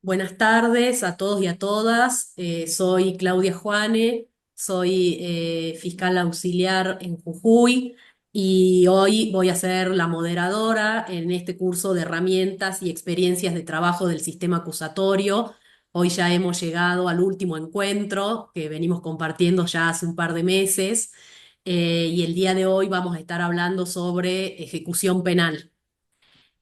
Buenas tardes a todos y a todas. Soy Claudia Juane, soy fiscal auxiliar en Jujuy y hoy voy a ser la moderadora en este curso de herramientas y experiencias de trabajo del sistema acusatorio. Hoy ya hemos llegado al último encuentro que venimos compartiendo ya hace un par de meses, y el día de hoy vamos a estar hablando sobre ejecución penal.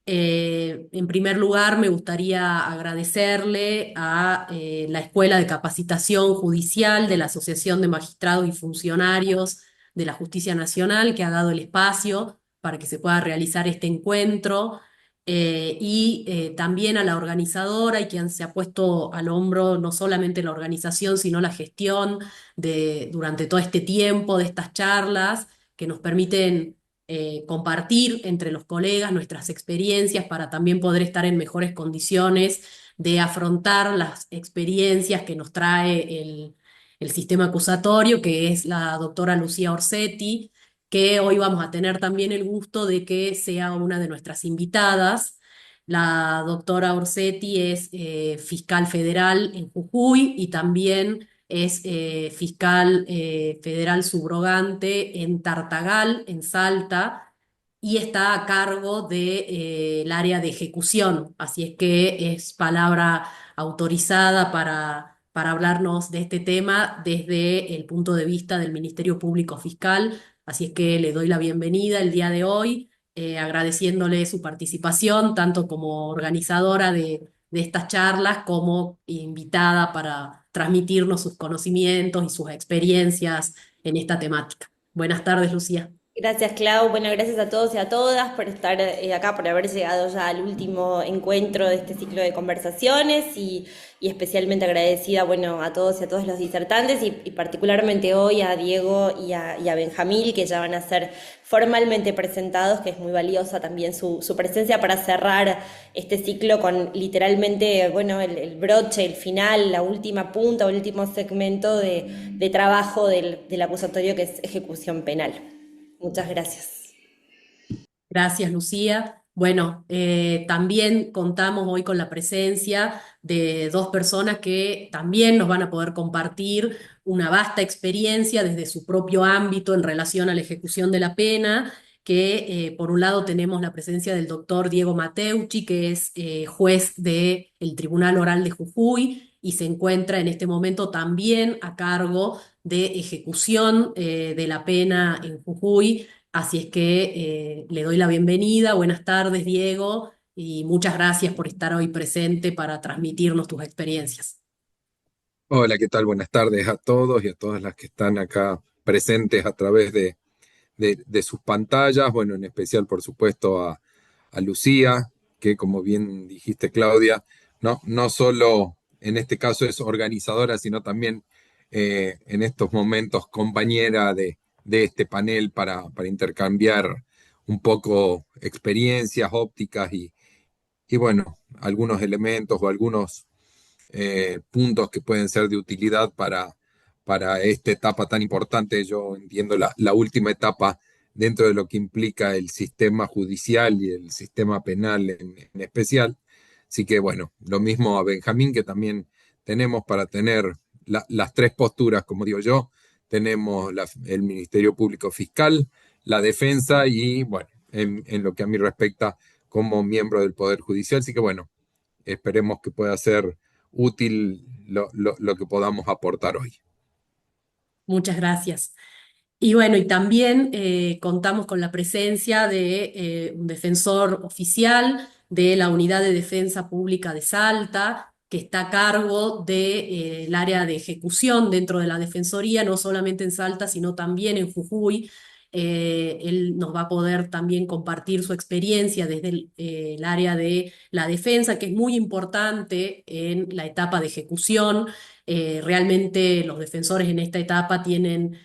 En primer lugar, me gustaría agradecerle a la Escuela de Capacitación Judicial de la Asociación de Magistrados y Funcionarios de la Justicia Nacional, que ha dado el espacio para que se pueda realizar este encuentro, y también a la organizadora y quien se ha puesto al hombro no solamente la organización, sino la gestión durante todo este tiempo de estas charlas que nos permiten compartir entre los colegas nuestras experiencias para también poder estar en mejores condiciones de afrontar las experiencias que nos trae el sistema acusatorio, que es la doctora Lucía Orsetti, que hoy vamos a tener también el gusto de que sea una de nuestras invitadas. La doctora Orsetti es fiscal federal en Jujuy y también es fiscal federal subrogante en Tartagal, en Salta, y está a cargo del área de ejecución. Así es que es palabra autorizada para hablarnos de este tema desde el punto de vista del Ministerio Público Fiscal. Así es que le doy la bienvenida el día de hoy, agradeciéndole su participación, tanto como organizadora de estas charlas como invitada para transmitirnos sus conocimientos y sus experiencias en esta temática. Buenas tardes, Lucía. Gracias, Clau. Bueno, gracias a todos y a todas por estar acá, por haber llegado ya al último encuentro de este ciclo de conversaciones y especialmente agradecida, bueno, a todos y a todas los disertantes y particularmente hoy a Diego y a Benjamín, que ya van a ser formalmente presentados, que es muy valiosa también su presencia para cerrar este ciclo con literalmente, bueno, el broche, el final, la última punta, el último segmento de trabajo del acusatorio que es ejecución penal. Muchas gracias. Gracias, Lucía. Bueno, también contamos hoy con la presencia de dos personas que también nos van a poder compartir una vasta experiencia desde su propio ámbito en relación a la ejecución de la pena, que por un lado tenemos la presencia del doctor Diego Mateucci, que es juez del Tribunal Oral de Jujuy y se encuentra en este momento también a cargo de ejecución de la pena en Jujuy. Así es que le doy la bienvenida. Buenas tardes, Diego, y muchas gracias por estar hoy presente para transmitirnos tus experiencias. Hola, ¿qué tal? Buenas tardes a todos y a todas las que están acá presentes a través de sus pantallas. Bueno, en especial, por supuesto, a Lucía, que como bien dijiste, Claudia, no solo en este caso es organizadora, sino también en estos momentos compañera de este panel para intercambiar un poco experiencias ópticas y bueno, algunos elementos o algunos puntos que pueden ser de utilidad para esta etapa tan importante. Yo entiendo la última etapa dentro de lo que implica el sistema judicial y el sistema penal en especial. Así que bueno, lo mismo a Benjamín, que también tenemos para tener las tres posturas, como digo yo, tenemos el Ministerio Público Fiscal, la defensa y bueno, en lo que a mí respecta como miembro del Poder Judicial. Así que bueno, esperemos que pueda ser útil lo que podamos aportar hoy. Muchas gracias. Y bueno, y también contamos con la presencia de un defensor oficial de la Unidad de Defensa Pública de Salta, que está a cargo del área de ejecución dentro de la Defensoría, no solamente en Salta, sino también en Jujuy. Él nos va a poder también compartir su experiencia desde el área de la defensa, que es muy importante en la etapa de ejecución. Realmente los defensores en esta etapa tienen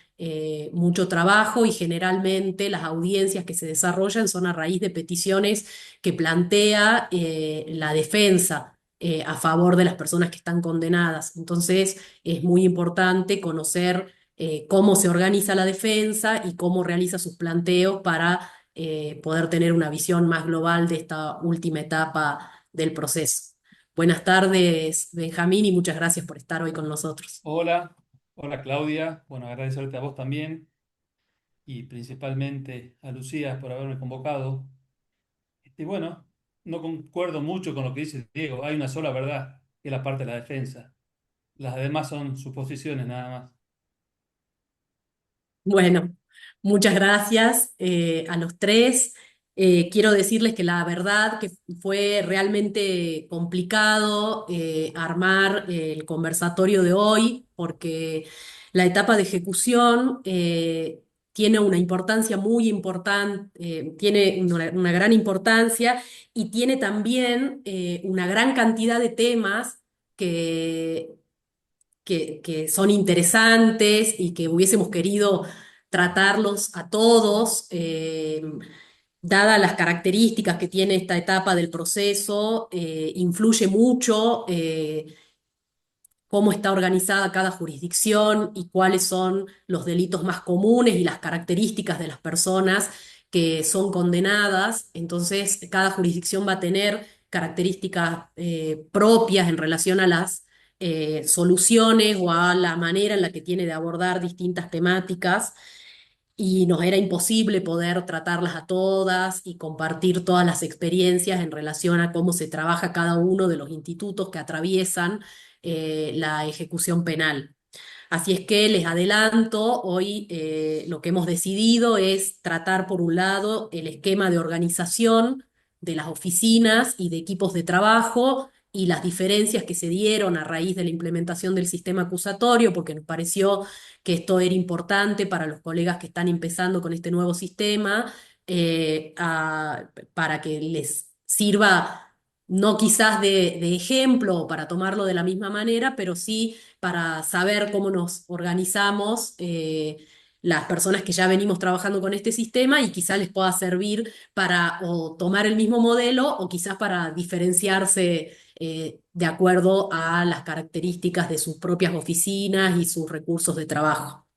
mucho trabajo y generalmente las audiencias que se desarrollan son a raíz de peticiones que plantea la defensa a favor de las personas que están condenadas. Entonces es muy importante conocer cómo se organiza la defensa y cómo realiza sus planteos para poder tener una visión más global de esta última etapa del proceso. Buenas tardes, Benjamín, y muchas gracias por estar hoy con nosotros. Hola, hola Claudia. Bueno, agradecerte a vos también y principalmente a Lucía por haberme convocado. Bueno, no concuerdo mucho con lo que dice Diego. Hay una sola verdad, que es la parte de la defensa. Las demás son suposiciones nada más. Bueno, muchas gracias a los tres. Quiero decirles que la verdad que fue realmente complicado armar el conversatorio de hoy porque la etapa de ejecución tiene una importancia muy importante, tiene una gran importancia y tiene también una gran cantidad de temas que que son interesantes y que hubiésemos querido tratarlos a todos, dadas las características que tiene esta etapa del proceso, influye mucho cómo está organizada cada jurisdicción y cuáles son los delitos más comunes y las características de las personas que son condenadas. Entonces, cada jurisdicción va a tener características propias en relación a las soluciones o a la manera en la que tiene de abordar distintas temáticas y nos era imposible poder tratarlas a todas y compartir todas las experiencias en relación a cómo se trabaja cada uno de los institutos que atraviesan la ejecución penal. Así es que les adelanto, hoy lo que hemos decidido es tratar por un lado el esquema de organización de las oficinas y de equipos de trabajo y las diferencias que se dieron a raíz de la implementación del sistema acusatorio, porque nos pareció que esto era importante para los colegas que están empezando con este nuevo sistema, para que les sirva no quizás de ejemplo para tomarlo de la misma manera, pero sí para saber cómo nos organizamos las personas que ya venimos trabajando con este sistema y quizás les pueda servir para o tomar el mismo modelo o quizás para diferenciarse de acuerdo a las características de sus propias oficinas y sus recursos de trabajo.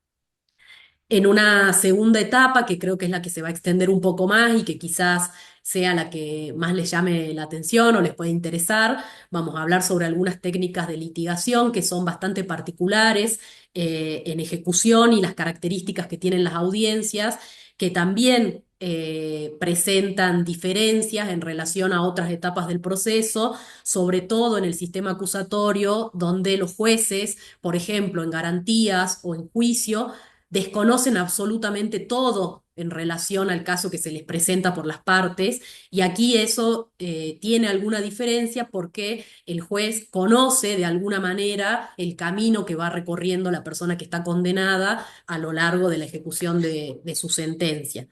En una segunda etapa, que creo que es la que se va a extender un poco más y que quizás sea la que más les llame la atención o les puede interesar, vamos a hablar sobre algunas técnicas de litigación que son bastante particulares en ejecución y las características que tienen las audiencias, que también presentan diferencias en relación a otras etapas del proceso, sobre todo en el sistema acusatorio, donde los jueces, por ejemplo, en garantías o en juicio, desconocen absolutamente todo en relación al caso que se les presenta por las partes, y aquí eso tiene alguna diferencia porque el juez conoce de alguna manera el camino que va recorriendo la persona que está condenada a lo largo de la ejecución de su sentencia.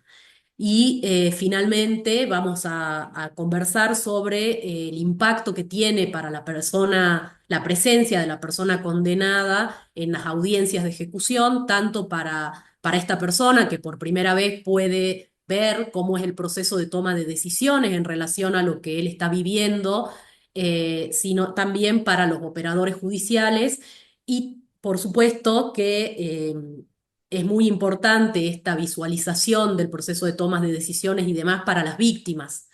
Y finalmente vamos a conversar sobre el impacto que tiene para la persona, la presencia de la persona condenada en las audiencias de ejecución, tanto para esta persona que por primera vez puede ver cómo es el proceso de toma de decisiones en relación a lo que él está viviendo, sino también para los operadores judiciales y por supuesto que es muy importante esta visualización del proceso de tomas de decisiones y demás para las víctimas.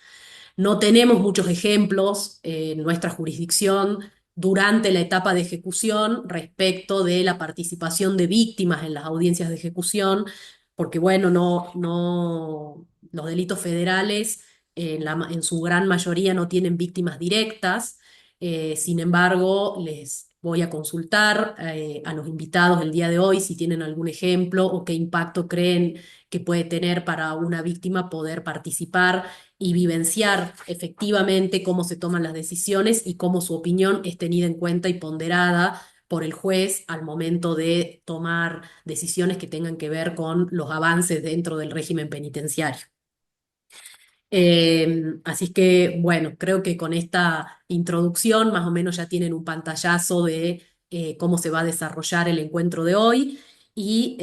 No tenemos muchos ejemplos en nuestra jurisdicción durante la etapa de ejecución respecto de la participación de víctimas en las audiencias de ejecución, porque bueno, los delitos federales en su gran mayoría no tienen víctimas directas. Sin embargo, les voy a consultar a los invitados el día de hoy si tienen algún ejemplo o qué impacto creen que puede tener para una víctima poder participar y vivenciar efectivamente cómo se toman las decisiones y cómo su opinión es tenida en cuenta y ponderada por el juez al momento de tomar decisiones que tengan que ver con los avances dentro del régimen penitenciario. Así es que, bueno, creo que con esta introducción más o menos ya tienen un pantallazo de cómo se va a desarrollar el encuentro de hoy y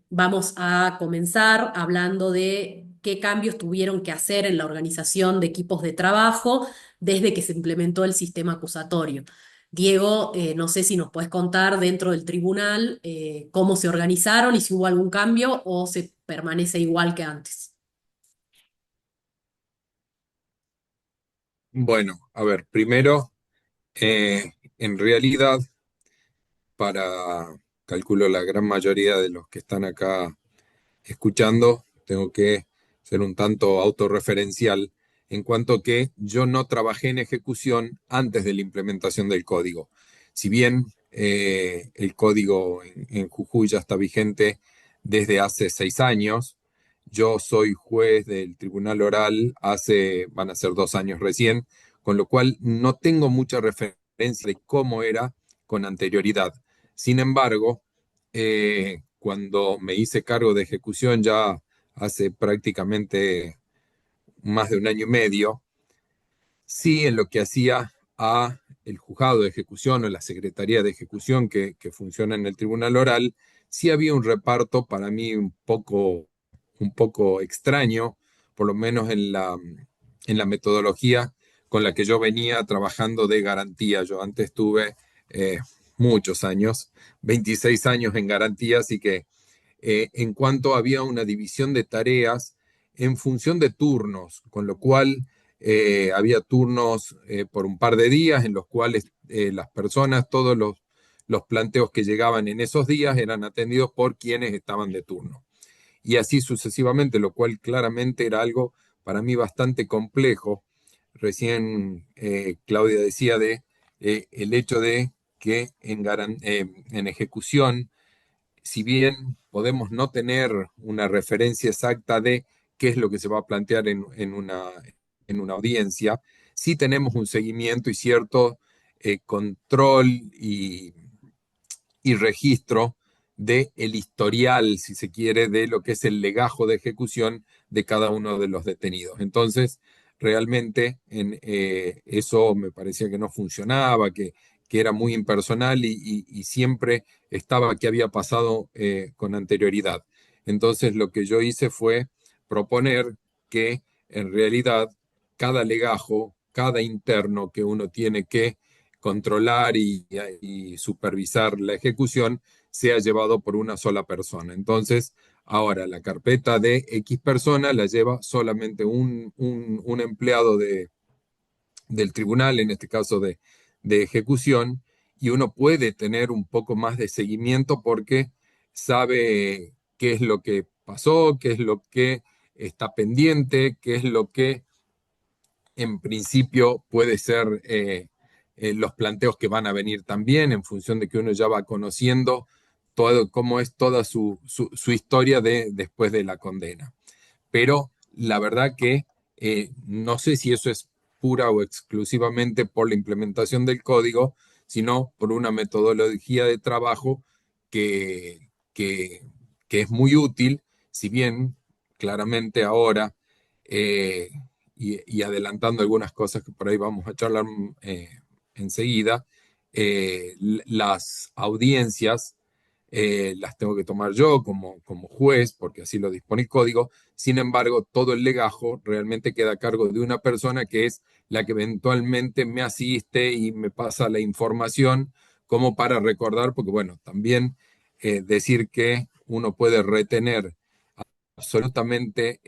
vamos a comenzar hablando de qué cambios tuvieron que hacer en la organización de equipos de trabajo desde que se implementó el sistema acusatorio. Diego, no sé si nos puedes contar dentro del tribunal cómo se organizaron y si hubo algún cambio o se permanece igual que antes. Bueno, a ver, primero. En realidad, calculo la gran mayoría de los que están acá escuchando, tengo que ser un tanto autorreferencial en cuanto que yo no trabajé en ejecución antes de la implementación del código. Si bien el código en Jujuy ya está vigente desde hace 6 años, yo soy juez del Tribunal Oral van a ser 2 años recién, con lo cual no tengo mucha referencia de cómo era con anterioridad. Sin embargo, cuando me hice cargo de ejecución ya hace prácticamente más de un año y medio, sí en lo que hacía a el juzgado de ejecución o la secretaría de ejecución que funciona en el tribunal oral, sí había un reparto para mí un poco extraño, por lo menos en la metodología con la que yo venía trabajando de garantía. Yo antes tuve muchos años, 26 años en garantía, así que en cuanto había una división de tareas en función de turnos, con lo cual había turnos por un par de días en los cuales las personas, los planteos que llegaban en esos días eran atendidos por quienes estaban de turno. Y así sucesivamente, lo cual claramente era algo para mí bastante complejo. Recién Claudia decía de el hecho de que en ejecución, si bien podemos no tener una referencia exacta de qué es lo que se va a plantear en una audiencia, sí tenemos un seguimiento y cierto control y registro de el historial, si se quiere, de lo que es el legajo de ejecución de cada uno de los detenidos. Entonces, realmente eso me parecía que no funcionaba, que era muy impersonal y siempre estaba qué había pasado con anterioridad. Entonces, lo que yo hice fue proponer que en realidad cada legajo, cada interno que uno tiene que controlar y supervisar la ejecución sea llevado por una sola persona. Entonces, ahora la carpeta de X persona la lleva solamente un empleado del tribunal, en este caso de ejecución, y uno puede tener un poco más de seguimiento porque sabe qué es lo que pasó, qué es lo que está pendiente, qué es lo que en principio puede ser los planteos que van a venir también, en función de que uno ya va conociendo todo, cómo es toda su historia después de la condena. Pero la verdad que no sé si eso es pura o exclusivamente por la implementación del código, sino por una metodología de trabajo que, que, que es muy útil, si bien claramente ahora eh, y adelantando algunas cosas que por ahí vamos a charlar enseguida, las audiencias las tengo que tomar yo como juez, porque así lo dispone el código. Sin embargo, todo el legajo realmente queda a cargo de una persona que es la que eventualmente me asiste y me pasa la información como para recordar, porque bueno, también decir que uno puede retener absolutamente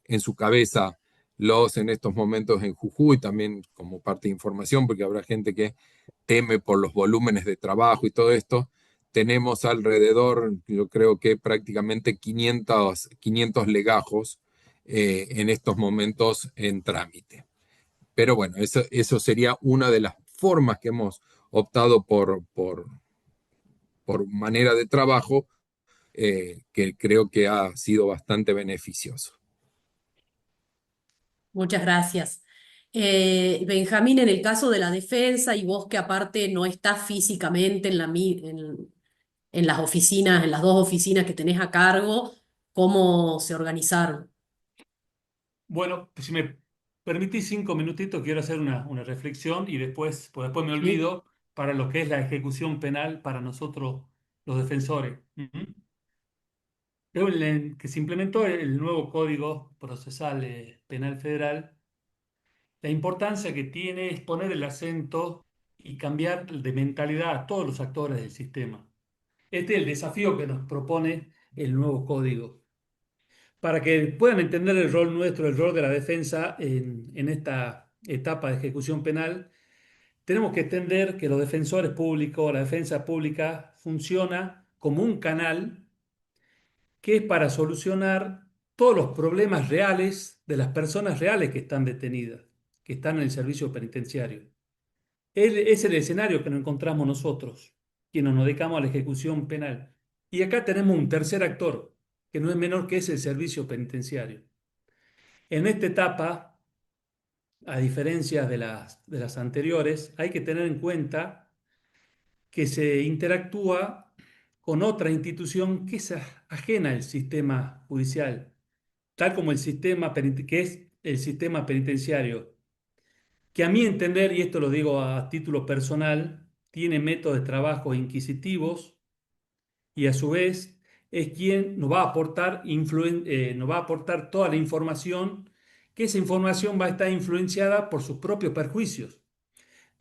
en su cabeza en estos momentos en Jujuy, también como parte de información, porque habrá gente que teme por los volúmenes de trabajo y todo esto. Tenemos alrededor, yo creo que prácticamente 500 legajos en estos momentos en trámite. Pero bueno, eso sería una de las formas que hemos optado por manera de trabajo que creo que ha sido bastante beneficioso. Muchas gracias. Benjamín, en el caso de la defensa y vos que aparte no estás físicamente en las oficinas, en las dos oficinas que tenés a cargo, ¿cómo se organizaron? Bueno, pues si me permitís 5 minutitos, quiero hacer una reflexión y después, pues después me ¿Sí? olvido para lo que es la ejecución penal para nosotros los defensores. Ujú. Luego, que se implementó el nuevo Código Procesal Penal Federal, la importancia que tiene es poner el acento y cambiar de mentalidad a todos los actores del sistema. Este es el desafío que nos propone el nuevo código. Para que puedan entender el rol nuestro, el rol de la defensa en esta etapa de ejecución penal, tenemos que entender que los defensores públicos, la defensa pública, funciona como un canal que es para solucionar todos los problemas reales de las personas reales que están detenidas, que están en el servicio penitenciario. Es el escenario que nos encontramos nosotros, quienes nos dedicamos a la ejecución penal. Y acá tenemos un tercer actor, que no es menor que es el servicio penitenciario. En esta etapa, a diferencia de las anteriores, hay que tener en cuenta que se interactúa con otra institución que es ajena al sistema judicial, tal como el sistema que es el sistema penitenciario, que a mi entender, y esto lo digo a título personal, tiene métodos de trabajo inquisitivos y a su vez es quien nos va a aportar, nos va a aportar toda la información, que esa información va a estar influenciada por sus propios perjuicios.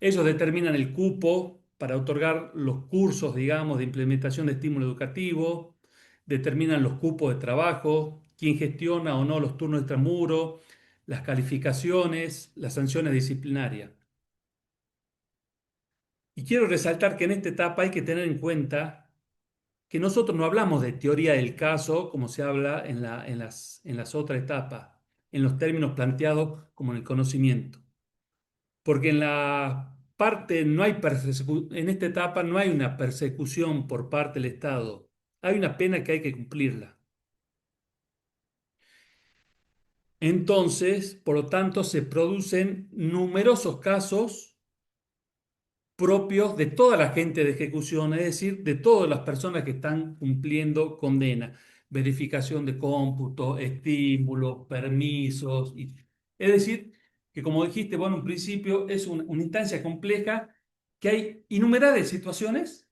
Ellos determinan el cupo para otorgar los cursos, digamos, de implementación de estímulo educativo, determinan los cupos de trabajo, quién gestiona o no los turnos extramuro, las calificaciones, las sanciones disciplinarias. Y quiero resaltar que en esta etapa hay que tener en cuenta que nosotros no hablamos de teoría del caso como se habla en las otras etapas, en los términos planteados como en el conocimiento. Porque en la parte no hay en esta etapa no hay una persecución por parte del Estado, hay una pena que hay que cumplirla. Entonces, por lo tanto, se producen numerosos casos propios de toda la gente de ejecución, es decir, de todas las personas que están cumpliendo condena, verificación de cómputo, estímulos, permisos, es decir, que como dijiste, bueno, en principio es una instancia compleja, que hay innumerables situaciones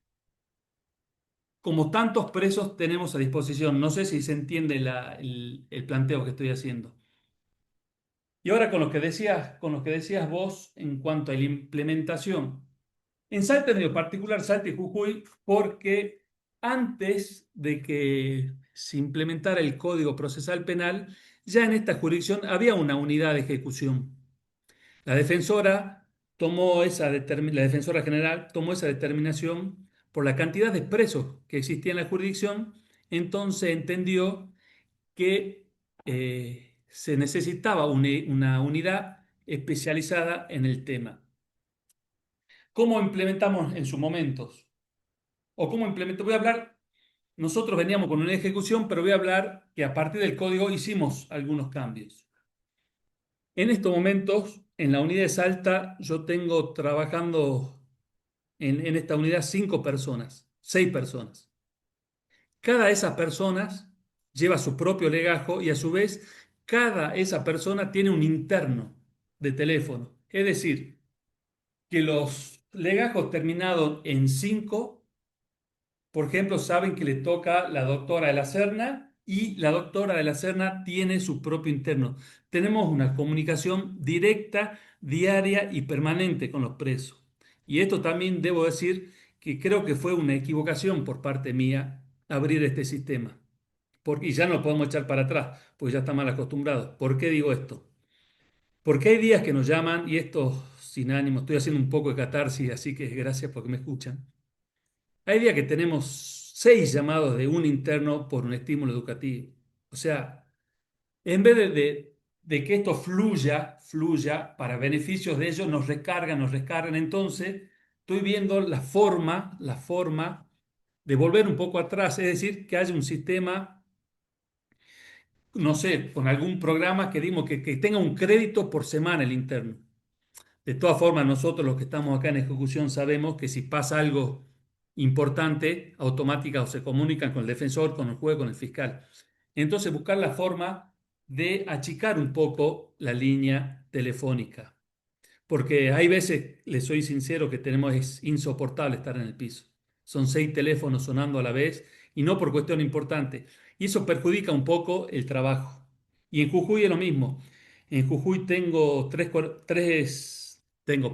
como tantos presos tenemos a disposición. No sé si se entiende el planteo que estoy haciendo. Y ahora con lo que decías vos en cuanto a la implementación. En Salta, en lo particular, Salta y Jujuy, porque antes de que se implementara el Código Procesal Penal, ya en esta jurisdicción había una unidad de ejecución. La defensora la defensora general tomó esa determinación por la cantidad de presos que existía en la jurisdicción, entonces entendió que se necesitaba una unidad especializada en el tema. ¿Cómo implementamos en sus momentos? ¿O cómo implementó? Voy a hablar, nosotros veníamos con una ejecución, pero voy a hablar que a partir del código hicimos algunos cambios. En estos momentos, en la unidad de Salta, yo tengo trabajando en esta unidad 5 personas, 6 personas. Cada de esas personas lleva su propio legajo y a su vez cada esa persona tiene un interno de teléfono. Es decir, que los legajos terminados en 5, por ejemplo, saben que le toca la doctora de la Serna y la doctora de la Serna tiene su propio interno. Tenemos una comunicación directa, diaria y permanente con los presos. Y esto también debo decir que creo que fue una equivocación por parte mía abrir este sistema. Y ya no lo podemos echar para atrás, porque ya está mal acostumbrado. ¿Por qué digo esto? Porque hay días que nos llaman, y esto sin ánimo, estoy haciendo un poco de catarsis, así que gracias porque me escuchan. Hay días que tenemos 6 llamados de un interno por un estímulo educativo. O sea, en vez de que esto fluya para beneficios de ellos, nos recargan, nos rescargan. Entonces, estoy viendo la forma de volver un poco atrás, es decir, que haya un sistema, no sé, con algún programa que dimos que tenga un crédito por semana el interno. De todas formas, nosotros los que estamos acá en ejecución sabemos que si pasa algo importante, automática o se comunican con el defensor, con el juez, con el fiscal. Entonces, buscar la forma de achicar un poco la línea telefónica. Porque hay veces, les soy sincero, que es insoportable estar en el piso. Son 6 teléfonos sonando a la vez y no por cuestión importante. Y eso perjudica un poco el trabajo. Y en Jujuy es lo mismo. En Jujuy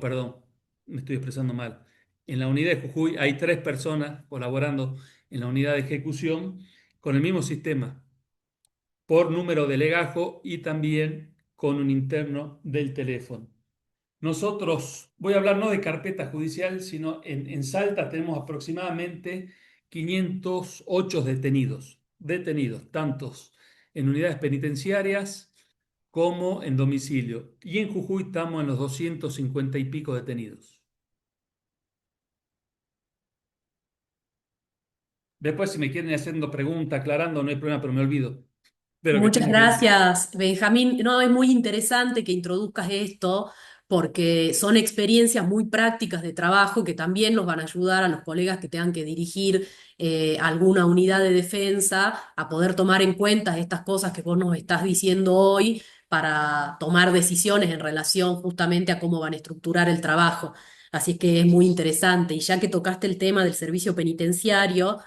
perdón, me estoy expresando mal. En la unidad de Jujuy hay 3 personas colaborando en la unidad de ejecución con el mismo sistema, por número de legajo y también con un interno del teléfono. Nosotros, voy a hablar no de carpeta judicial, sino en Salta tenemos aproximadamente 508 detenidos, tantos en unidades penitenciarias como en domicilio. Y en Jujuy estamos en los 250 y pico detenidos. Después, si me quieren haciendo preguntas, aclarando, no hay problema, pero me olvido de lo que Muchas tengo que decir. gracias, Benjamín. No, es muy interesante que introduzcas esto porque son experiencias muy prácticas de trabajo que también nos van a ayudar a los colegas que tengan que dirigir alguna unidad de defensa a poder tomar en cuenta estas cosas que vos nos estás diciendo hoy para tomar decisiones en relación justamente a cómo van a estructurar el trabajo. Así es que es muy interesante. Y ya que tocaste el tema del servicio penitenciario,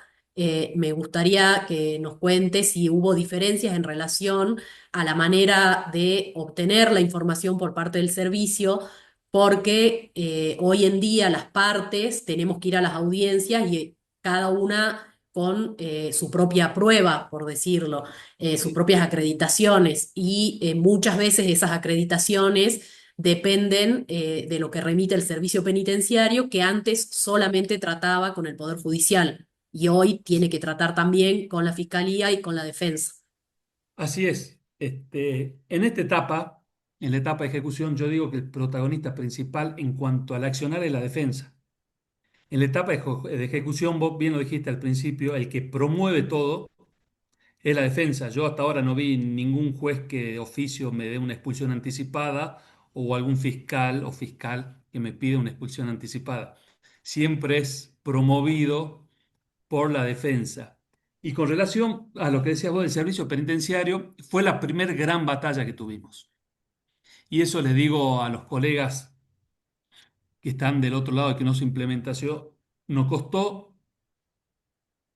me gustaría que nos cuentes si hubo diferencias en relación a la manera de obtener la información por parte del servicio, porque hoy en día las partes tenemos que ir a las audiencias y cada una con su propia prueba, por decirlo, sus propias acreditaciones, y muchas veces esas acreditaciones dependen de lo que remite el servicio penitenciario, que antes solamente trataba con el Poder Judicial y hoy tiene que tratar también con la fiscalía y con la defensa. Así es. En esta etapa, en la etapa de ejecución, yo digo que el protagonista principal en cuanto al accionar es la defensa. En la etapa de ejecución, vos bien lo dijiste al principio, el que promueve todo es la defensa. Yo hasta ahora no vi ningún juez que de oficio me dé una expulsión anticipada o algún fiscal o fiscal que me pida una expulsión anticipada. Siempre es promovido por la defensa. Y con relación a lo que decías vos del servicio penitenciario, fue la primer gran batalla que tuvimos. Y eso les digo a los colegas que están del otro lado, que no se implementación, nos costó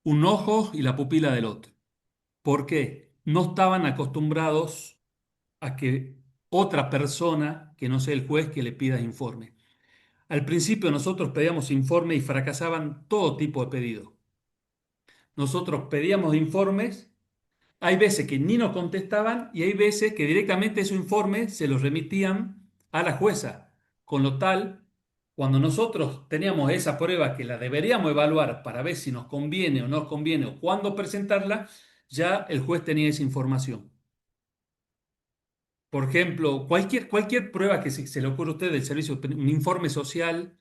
un ojo y la pupila del otro. ¿Por qué? No estaban acostumbrados a que otra persona, que no sea el juez, que le pida informe. Al principio nosotros pedíamos informe y fracasaban todo tipo de pedidos. Nosotros pedíamos informes. Hay veces que ni nos contestaban y hay veces que directamente esos informes se los remitían a la jueza. Con lo tal, cuando nosotros teníamos esa prueba que la deberíamos evaluar para ver si nos conviene o no nos conviene o cuándo presentarla, ya el juez tenía esa información. Por ejemplo, cualquier prueba que se le ocurra a usted del servicio, un informe social.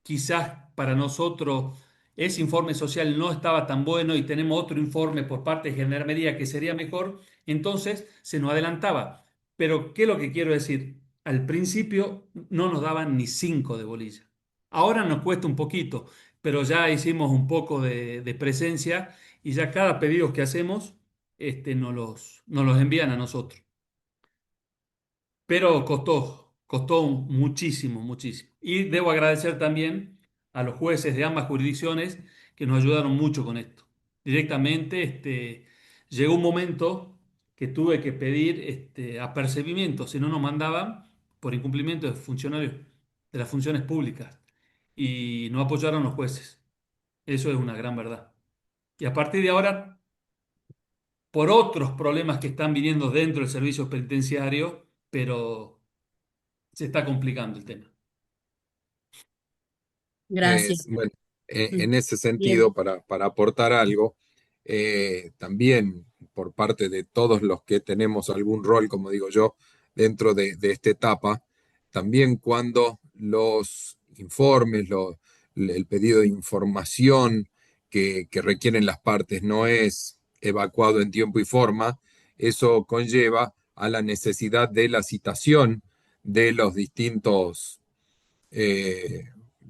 Quizás para nosotros ese informe social no estaba tan bueno y tenemos otro informe por parte de Gendarmería que sería mejor, entonces se nos adelantaba. Pero, ¿qué es lo que quiero decir? Al principio no nos daban ni cinco de bolilla. Ahora nos cuesta un poquito, pero ya hicimos un poco de presencia y ya cada pedido que hacemos nos los envían a nosotros. Pero costó muchísimo, muchísimo. Y debo agradecer también a los jueces de ambas jurisdicciones que nos ayudaron mucho con esto. Directamente, llegó un momento que tuve que pedir apercibimiento, si no nos mandaban por incumplimiento de funcionarios de las funciones públicas. Y no apoyaron los jueces. Eso es una gran verdad. Y a partir de ahora, por otros problemas que están viniendo dentro del servicio penitenciario, pero se está complicando el tema. Gracias. Bueno, Mm. en ese sentido, Bien. para aportar algo, también por parte de todos los que tenemos algún rol, como digo yo, dentro de esta etapa, también cuando los informes, el pedido de información que requieren las partes no es evacuado en tiempo y forma, eso conlleva a la necesidad de la citación de los distintos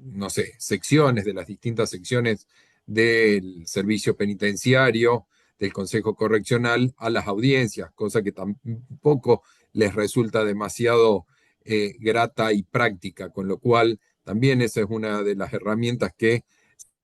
no sé, secciones, de las distintas secciones del servicio penitenciario, del Consejo Correccional, a las audiencias, cosa que tampoco les resulta demasiado grata y práctica, con lo cual también esa es una de las herramientas que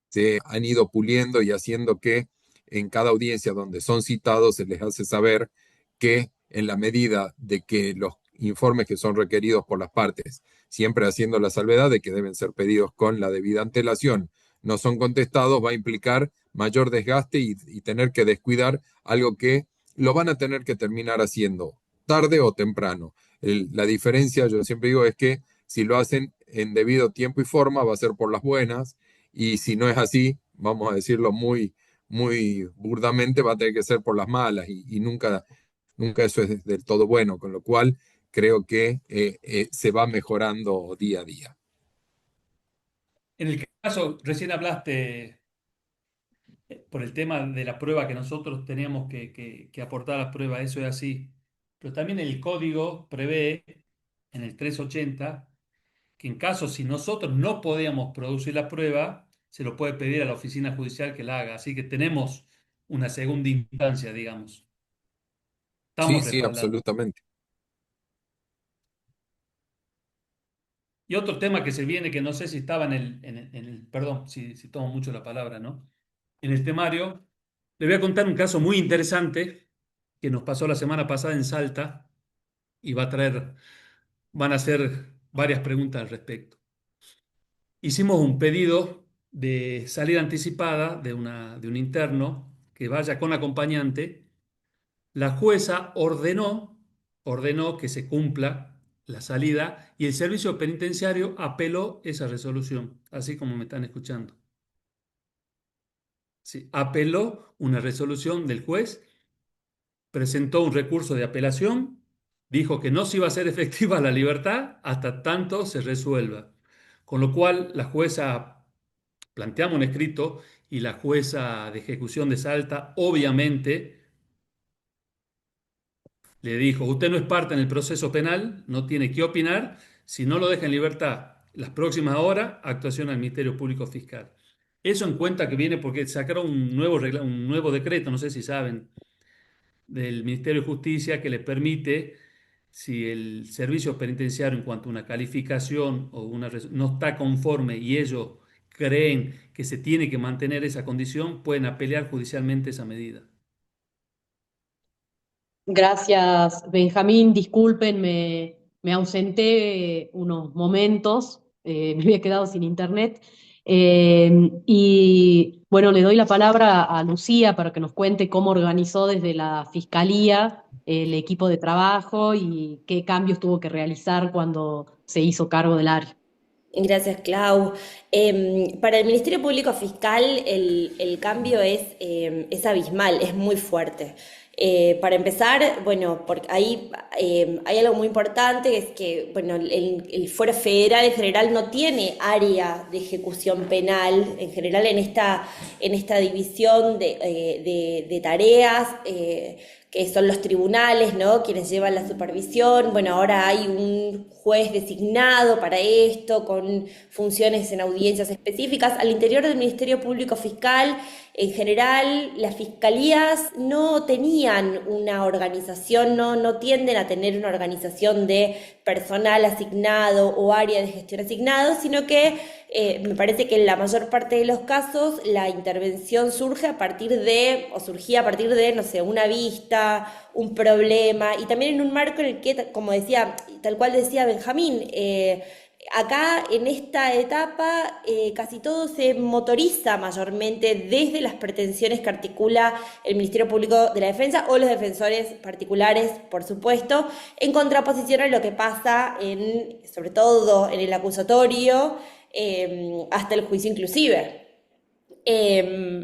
se han ido puliendo y haciendo que en cada audiencia donde son citados se les hace saber que en la medida de que los informes que son requeridos por las partes, siempre haciendo la salvedad de que deben ser pedidos con la debida antelación, no son contestados, va a implicar mayor desgaste y tener que descuidar algo que lo van a tener que terminar haciendo tarde o temprano. La diferencia, yo siempre digo, es que si lo hacen en debido tiempo y forma, va a ser por las buenas, y si no es así, vamos a decirlo muy burdamente, va a tener que ser por las malas, y nunca eso es del todo bueno, con lo cual creo que se va mejorando día a día. En el caso, recién hablaste por el tema de la prueba que nosotros teníamos que aportar a la prueba, eso es así. Pero también el código prevé en el 380 que en caso si nosotros no podíamos producir la prueba, se lo puede pedir a la oficina judicial que la haga. Así que tenemos una segunda instancia, digamos. Sí, Estamos sí, respaldados. absolutamente. Y otro tema que se viene, que no sé si estaba perdón, si tomo mucho la palabra, ¿no? En el temario, le voy a contar un caso muy interesante que nos pasó la semana pasada en Salta y van a hacer varias preguntas al respecto. Hicimos un pedido de salida anticipada de un interno que vaya con acompañante. La jueza ordenó que se cumpla la salida y el servicio penitenciario apeló esa resolución, así como me están escuchando. Sí, apeló una resolución del juez, presentó un recurso de apelación, dijo que no se iba a hacer efectiva la libertad hasta tanto se resuelva. Con lo cual la jueza, planteamos un escrito y la jueza de ejecución de Salta obviamente le dijo, usted no es parte en el proceso penal, no tiene que opinar, si no lo deja en libertad las próximas horas, actuación al Ministerio Público Fiscal. Eso en cuenta que viene porque sacaron un nuevo decreto, no sé si saben, del Ministerio de Justicia que le permite, si el servicio penitenciario en cuanto a una calificación no está conforme y ellos creen que se tiene que mantener esa condición, pueden apelar judicialmente esa medida. Gracias, Benjamín. Disculpen, me ausenté unos momentos, me había quedado sin internet. Y bueno, le doy la palabra a Lucía para que nos cuente cómo organizó desde la Fiscalía el equipo de trabajo y qué cambios tuvo que realizar cuando se hizo cargo del área. Gracias, Clau. Para el Ministerio Público Fiscal el cambio es abismal, es muy fuerte. Para empezar, bueno, porque ahí hay algo muy importante, que es que bueno, el Fuero Federal en general no tiene área de ejecución penal, en general en esta división de tareas. Que son los tribunales, ¿no? Quienes llevan la supervisión. Bueno, ahora hay un juez designado para esto, con funciones en audiencias específicas. Al interior del Ministerio Público Fiscal, en general, las fiscalías no tenían una organización, no tienden a tener una organización de personal asignado o área de gestión asignado, sino que me parece que en la mayor parte de los casos la intervención surgía a partir de, no sé, una vista, un problema, y también en un marco en el que, como decía, tal cual decía Benjamín, acá en esta etapa casi todo se motoriza mayormente desde las pretensiones que articula el Ministerio Público de la Defensa o los defensores particulares, por supuesto, en contraposición a lo que pasa sobre todo en el acusatorio, hasta el juicio inclusive.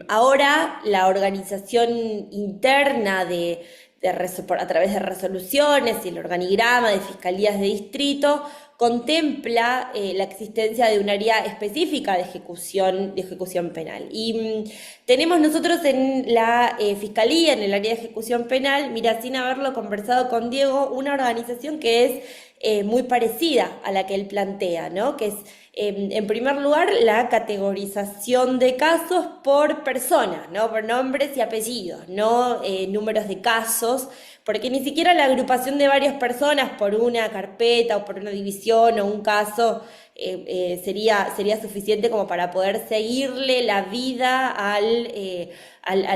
Ahora la organización interna a través de resoluciones y el organigrama de fiscalías de distrito contempla la existencia de un área específica de ejecución penal. Y tenemos nosotros en la Fiscalía, en el área de ejecución penal, mira, sin haberlo conversado con Diego, una organización que es muy parecida a la que él plantea, ¿no? Que es, en primer lugar, la categorización de casos por personas, ¿no? Por nombres y apellidos, no números de casos, porque ni siquiera la agrupación de varias personas por una carpeta o por una división o un caso sería suficiente como para poder seguirle la vida a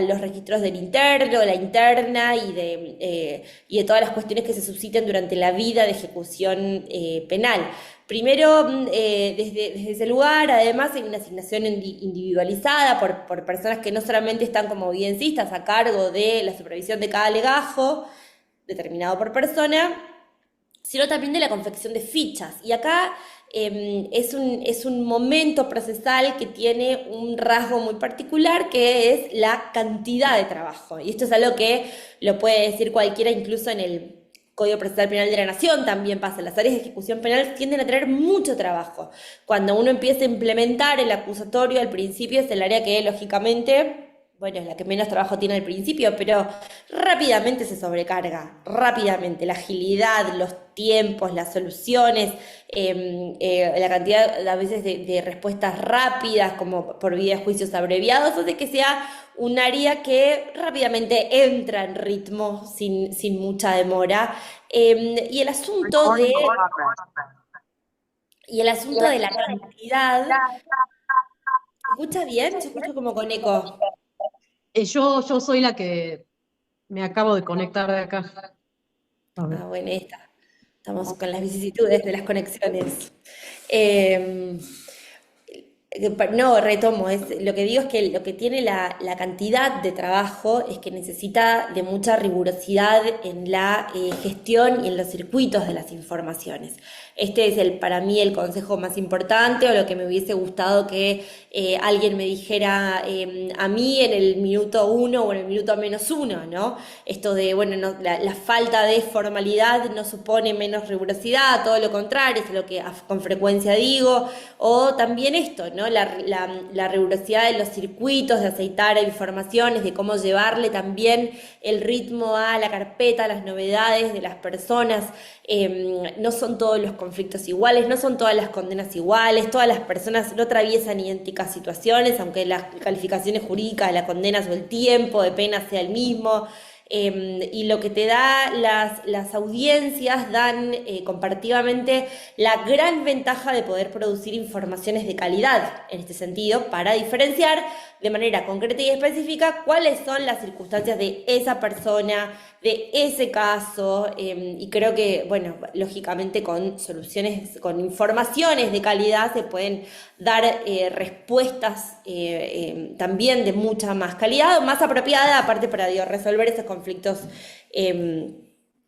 los registros del interno, la interna y de todas las cuestiones que se susciten durante la vida de ejecución penal. Primero, desde ese lugar, además, hay una asignación individualizada por personas que no solamente están como audiencias a cargo de la supervisión de cada legajo, determinado por persona, sino también de la confección de fichas. Y acá es un momento procesal que tiene un rasgo muy particular que es la cantidad de trabajo. Y esto es algo que lo puede decir cualquiera, incluso en el Código Procesal Penal de la Nación también pasa. Las áreas de ejecución penal tienden a tener mucho trabajo. Cuando uno empieza a implementar el acusatorio, al principio es el área que lógicamente, bueno, es la que menos trabajo tiene al principio, pero rápidamente se sobrecarga, rápidamente. La agilidad, los tiempos, las soluciones, la cantidad a veces de respuestas rápidas, como por vía de juicios abreviados, hace que sea un área que rápidamente entra en ritmo sin mucha demora. Y el asunto de la cantidad, ¿se escucha bien? Yo escucho como con eco. Yo soy la que me acabo de conectar de acá. A ver. Ah, bueno, ahí está. Estamos con las vicisitudes de las conexiones. Eh, no, retomo, lo que digo es que lo que tiene la cantidad de trabajo es que necesita de mucha rigurosidad en la gestión y en los circuitos de las informaciones. Este es para mí el consejo más importante, o lo que me hubiese gustado que alguien me dijera a mí en el minuto uno o en el minuto menos uno, ¿no? Esto de, bueno, la falta de formalidad no supone menos rigurosidad, todo lo contrario, es lo que con frecuencia digo, o también esto, ¿no? La rigurosidad de los circuitos, de aceitar informaciones, de cómo llevarle también el ritmo a la carpeta, a las novedades de las personas. No son todos los conflictos iguales, no son todas las condenas iguales, todas las personas no atraviesan idénticas situaciones, aunque las calificaciones jurídicas de las condenas o el tiempo de pena sea el mismo. Y lo que te da las audiencias dan comparativamente la gran ventaja de poder producir informaciones de calidad en este sentido, para diferenciar de manera concreta y específica cuáles son las circunstancias de esa persona, de ese caso, y creo que, bueno, lógicamente con soluciones, con informaciones de calidad se pueden dar respuestas también de mucha más calidad, más apropiada, aparte para resolver esos conflictos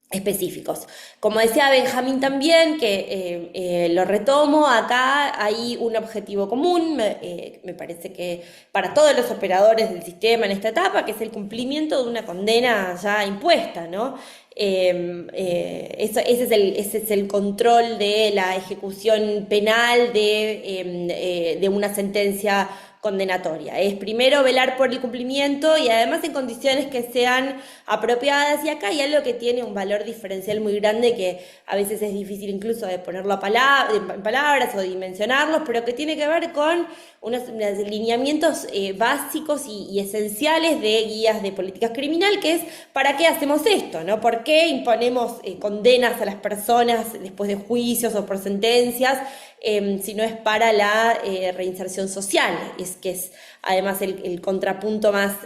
específicos. Como decía Benjamín también, que lo retomo, acá hay un objetivo común, me parece que para todos los operadores del sistema en esta etapa, que es el cumplimiento de una condena ya impuesta, ¿no? Ese es el control de la ejecución penal de una sentencia condenatoria. Es primero velar por el cumplimiento y además en condiciones que sean apropiadas. Y acá hay algo que tiene un valor diferencial muy grande, que a veces es difícil incluso de ponerlo en palabras o dimensionarlos, pero que tiene que ver con unos lineamientos básicos y esenciales de guías de políticas criminal, que es ¿para qué hacemos esto? ¿No? ¿Por qué imponemos condenas a las personas después de juicios o por sentencias? Si no es para la reinserción social, es que es además el contrapunto más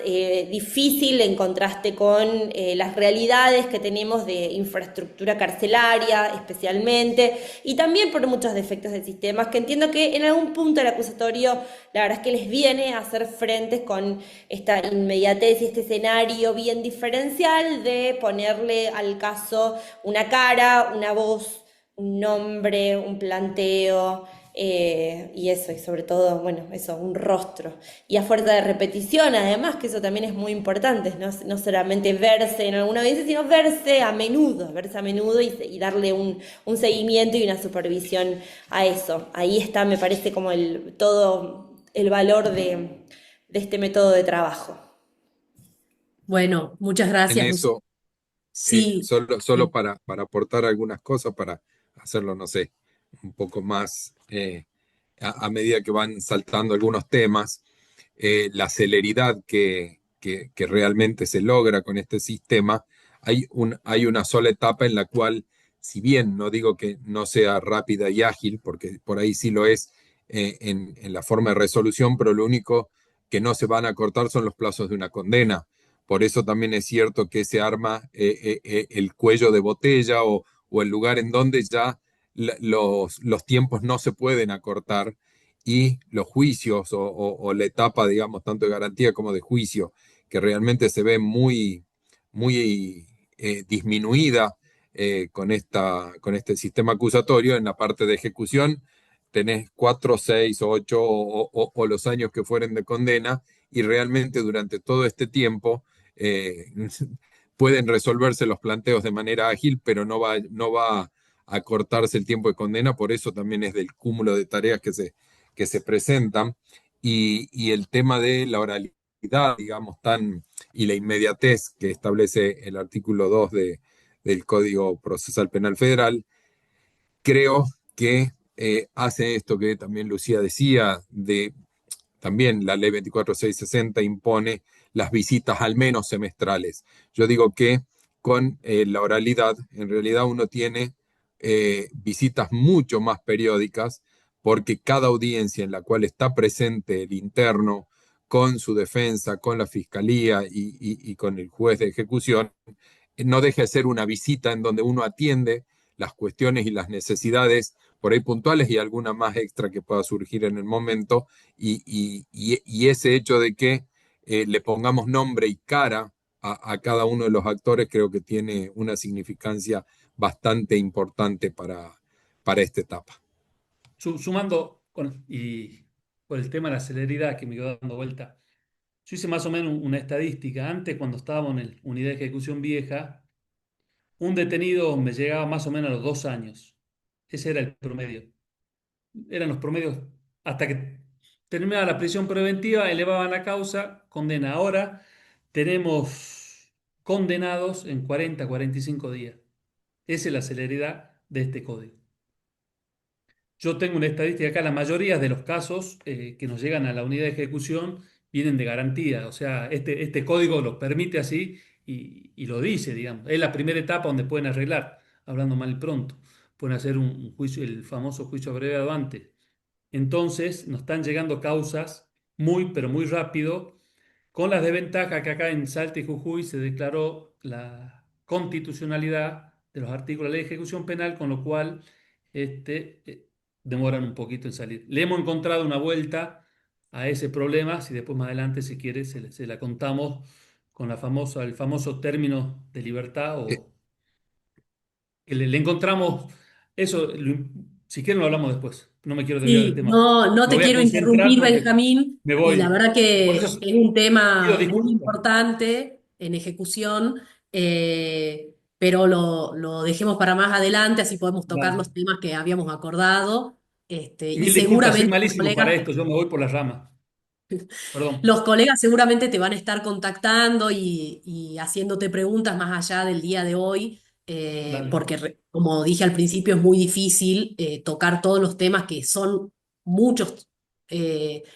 difícil en contraste con las realidades que tenemos de infraestructura carcelaria especialmente, y también por muchos defectos del sistema, que entiendo que en algún punto el acusatorio, la verdad es que les viene a hacer frentes con esta inmediatez y este escenario bien diferencial de ponerle al caso una cara, una voz, un nombre, un planteo, y eso, y sobre todo, bueno, eso, un rostro. Y a fuerza de repetición, además, que eso también es muy importante, no solamente verse en alguna audiencia, sino verse a menudo y darle un seguimiento y una supervisión a eso. Ahí está, me parece, como todo el valor de este método de trabajo. Bueno, muchas En gracias, Lucía. eso, Sí, solo para aportar algunas cosas, para hacerlo, no sé, un poco más a medida que van saltando algunos temas, la celeridad que realmente se logra con este sistema, hay una sola etapa en la cual, si bien no digo que no sea rápida y ágil, porque por ahí sí lo es en la forma de resolución, pero lo único que no se van a cortar son los plazos de una condena. Por eso también es cierto que se arma el cuello de botella o el lugar en donde ya los tiempos no se pueden acortar y los juicios o la etapa, digamos, tanto de garantía como de juicio, que realmente se ve muy disminuida con este sistema acusatorio en la parte de ejecución, tenés 4, 6, 8 o los años que fueren de condena y realmente durante todo este tiempo eh, pueden resolverse los planteos de manera ágil, pero no va a cortarse el tiempo de condena, por eso también es del cúmulo de tareas que se presentan y el tema de la oralidad, digamos, y la inmediatez que establece el artículo 2 del Código Procesal Penal Federal, creo que hace esto que también Lucía decía, también la ley 24660 impone las visitas al menos semestrales. Yo digo que con la oralidad, en realidad uno tiene visitas mucho más periódicas, porque cada audiencia en la cual está presente el interno con su defensa, con la fiscalía y con el juez de ejecución, no deja de ser una visita en donde uno atiende las cuestiones y las necesidades por ahí puntuales y alguna más extra que pueda surgir en el momento, y ese hecho de que le pongamos nombre y cara a cada uno de los actores creo que tiene una significancia bastante importante para esta etapa. Sumando y por el tema de la celeridad que me quedó dando vuelta, yo hice más o menos una estadística. Antes, cuando estábamos en el unidad de ejecución vieja, un detenido me llegaba más o menos a los 2 años. Ese era el promedio. Eran los promedios hasta que terminaba la prisión preventiva, elevaban la causa, condena. Ahora tenemos condenados en 40, 45 días. Esa es la celeridad de este código. Yo tengo una estadística acá, la mayoría de los casos que nos llegan a la unidad de ejecución vienen de garantía, o sea, este código lo permite así y lo dice, digamos. Es la primera etapa donde pueden arreglar, hablando mal y pronto. Pueden hacer un juicio, el famoso juicio abreviado antes. Entonces, nos están llegando causas muy, pero muy rápido, con la desventaja que acá en Salta y Jujuy se declaró la constitucionalidad de los artículos de la ley de ejecución penal, con lo cual demoran un poquito en salir. Le hemos encontrado una vuelta a ese problema, si después más adelante, si quiere, se la contamos con el famoso término de libertad, Eh, o que le encontramos eso, si quieren lo hablamos después, no me quiero desviar del Sí, tema. no, no Me te voy a quiero concentrar interrumpir, porque Benjamín, me y la voy. verdad Por que eso es un pido tema muy disculpas. importante en ejecución, pero lo dejemos para más adelante, así podemos tocar Dale. los temas que habíamos acordado, y Mil disculpas, soy seguramente los malísimo para colegas esto, yo me voy por las ramas. Perdón. los colegas seguramente te van a estar contactando y haciéndote preguntas más allá del día de hoy, Dale. porque como dije al principio es muy difícil tocar todos los temas que son muchos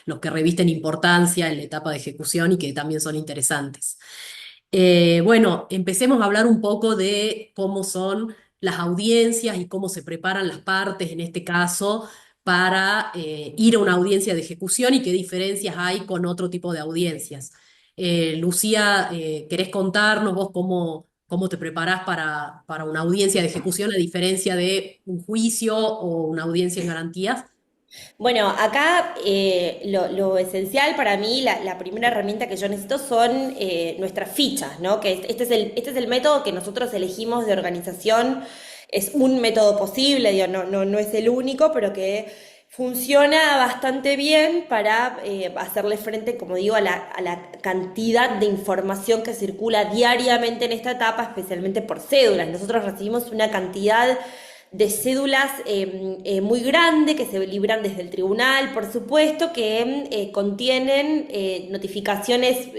los que revisten importancia en la etapa de ejecución y que también son interesantes. Bueno, empecemos a hablar un poco de cómo son las audiencias y cómo se preparan las partes en este caso para ir a una audiencia de ejecución y qué diferencias hay con otro tipo de audiencias. Lucía, ¿querés contarnos vos cómo te preparás para una audiencia de ejecución a diferencia de un juicio o una audiencia en garantías? Bueno, acá lo esencial para mí, la primera herramienta que yo necesito son nuestras fichas, ¿no? Este es el método que nosotros elegimos de organización. Es un método posible, digo, no es el único, pero que funciona bastante bien para hacerle frente, como digo, a la cantidad de información que circula diariamente en esta etapa, especialmente por cédulas. Nosotros recibimos una cantidad de cédulas muy grande que se libran desde el tribunal, por supuesto, que contienen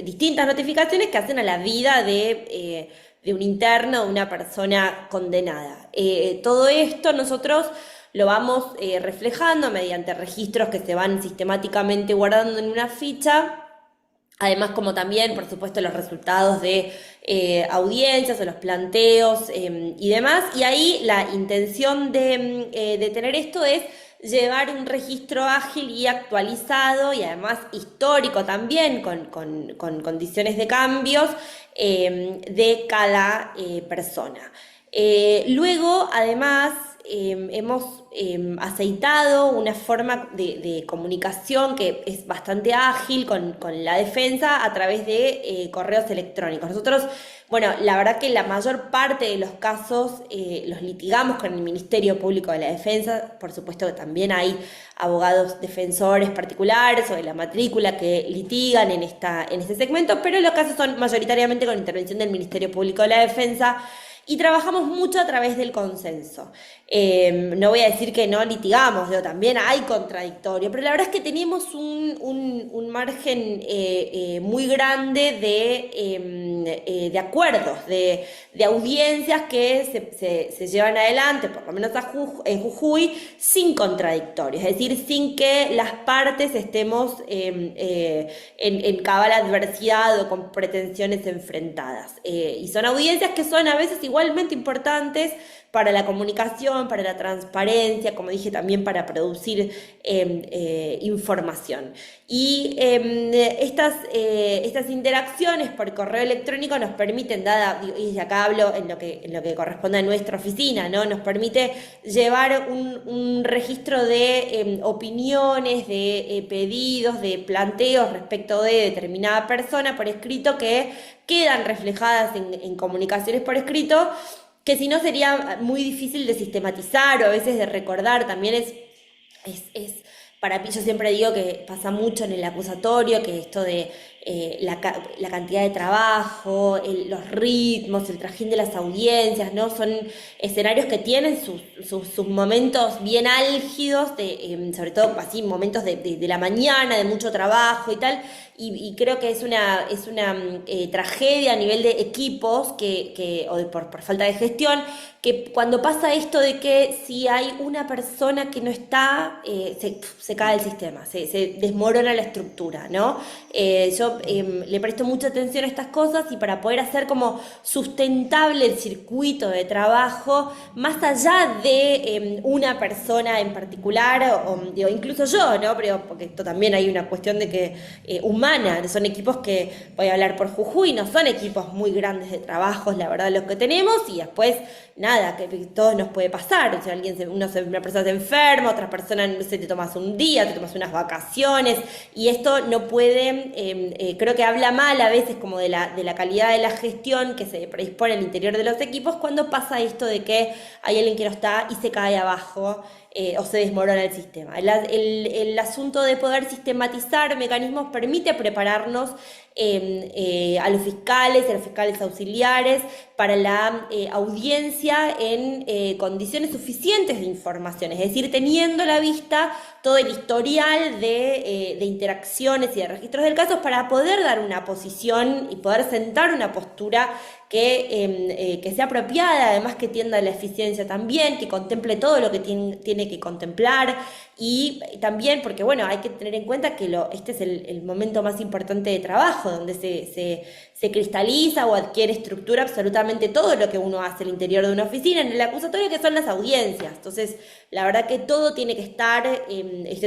distintas notificaciones que hacen a la vida de un interno o una persona condenada. Todo esto nosotros lo vamos reflejando mediante registros que se van sistemáticamente guardando en una ficha. Además, como también, por supuesto, los resultados de audiencias o los planteos y demás. Y ahí la intención de tener esto es llevar un registro ágil y actualizado y además histórico también, con condiciones de cambios de cada persona. Luego, además, hemos aceitado una forma de comunicación que es bastante ágil con la defensa a través de correos electrónicos. Nosotros, bueno, la verdad que la mayor parte de los casos los litigamos con el Ministerio Público de la Defensa. Por supuesto que también hay abogados defensores particulares o de la matrícula que litigan en este segmento, pero los casos son mayoritariamente con intervención del Ministerio Público de la Defensa. Y trabajamos mucho a través del consenso. No voy a decir que no litigamos, digo, también hay contradictorio, pero la verdad es que tenemos un margen muy grande de acuerdos, de audiencias que se llevan adelante, por lo menos en Jujuy, sin contradictorio, es decir, sin que las partes estemos en cabal adversidad o con pretensiones enfrentadas. Y son audiencias que son a veces igualmente importantes para la comunicación, para la transparencia, como dije, también para producir información. Y estas interacciones por correo electrónico nos permiten, y acá hablo en lo que corresponde a nuestra oficina, ¿no? Nos permite llevar un registro de opiniones, de pedidos, de planteos respecto de determinada persona por escrito que quedan reflejadas en comunicaciones por escrito, que si no sería muy difícil de sistematizar o a veces de recordar. También es para mí, yo siempre digo que pasa mucho en el acusatorio, que esto de la cantidad de trabajo, los ritmos, el trajín de las audiencias, ¿no? Son escenarios que tienen sus momentos bien álgidos, sobre todo así, momentos de la mañana, de mucho trabajo y tal. Y creo que es una tragedia a nivel de equipos o por falta de gestión, que cuando pasa esto de que si hay una persona que no está, se cae el sistema, se desmorona la estructura, ¿no? Yo le presto mucha atención a estas cosas, y para poder hacer como sustentable el circuito de trabajo, más allá de una persona en particular, o incluso yo, ¿no? Pero porque esto también hay una cuestión de que humana, son equipos que, voy a hablar por Jujuy, no son equipos muy grandes de trabajos, la verdad, los que tenemos, y después nada, que todo nos puede pasar. O sea, una persona se enferma, otra persona, no sé, te tomas un día, te tomas unas vacaciones, y esto no puede, creo que habla mal a veces como de la calidad de la gestión que se predispone al interior de los equipos cuando pasa esto de que hay alguien que no está y se cae abajo. O se desmorona el sistema. El asunto de poder sistematizar mecanismos permite prepararnos a los fiscales auxiliares, para la audiencia en condiciones suficientes de información, es decir, teniendo a la vista todo el historial de interacciones y de registros del caso, para poder dar una posición y poder sentar una postura que sea apropiada, además que tienda a la eficiencia también, que contemple todo lo que tiene que contemplar. Y también porque, bueno, hay que tener en cuenta que este es el momento más importante de trabajo, donde se cristaliza o adquiere estructura absolutamente todo lo que uno hace al interior de una oficina, en el acusatorio, que son las audiencias. Entonces, la verdad que todo tiene que estar,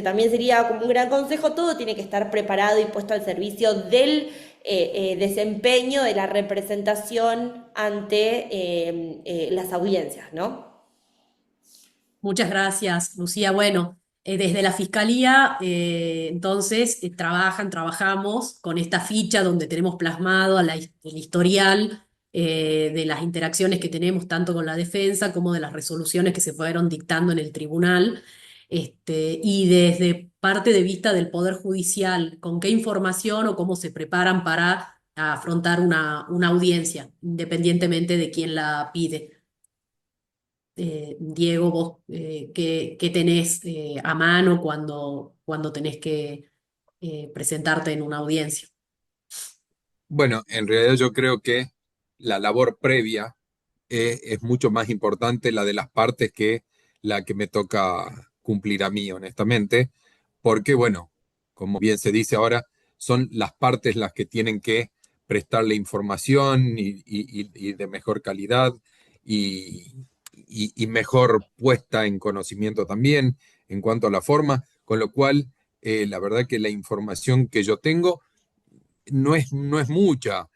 también sería como un gran consejo, todo tiene que estar preparado y puesto al servicio del desempeño de la representación ante las audiencias, ¿no? Muchas gracias, Lucía. Bueno, desde la Fiscalía, entonces, trabajamos con esta ficha donde tenemos plasmado el historial de las interacciones que tenemos tanto con la defensa como de las resoluciones que se fueron dictando en el tribunal. Y desde parte de vista del Poder Judicial, ¿con qué información o cómo se preparan para afrontar una audiencia, independientemente de quién la pide? Diego, vos, ¿qué tenés a mano cuando tenés que presentarte en una audiencia? Bueno, en realidad yo creo que la labor previa es mucho más importante, la de las partes, que la que me toca cumplir a mí, honestamente, porque, bueno, como bien se dice ahora, son las partes las que tienen que prestarle información y de mejor calidad y mejor puesta en conocimiento también en cuanto a la forma, con lo cual, la verdad que la información que yo tengo no es mucha.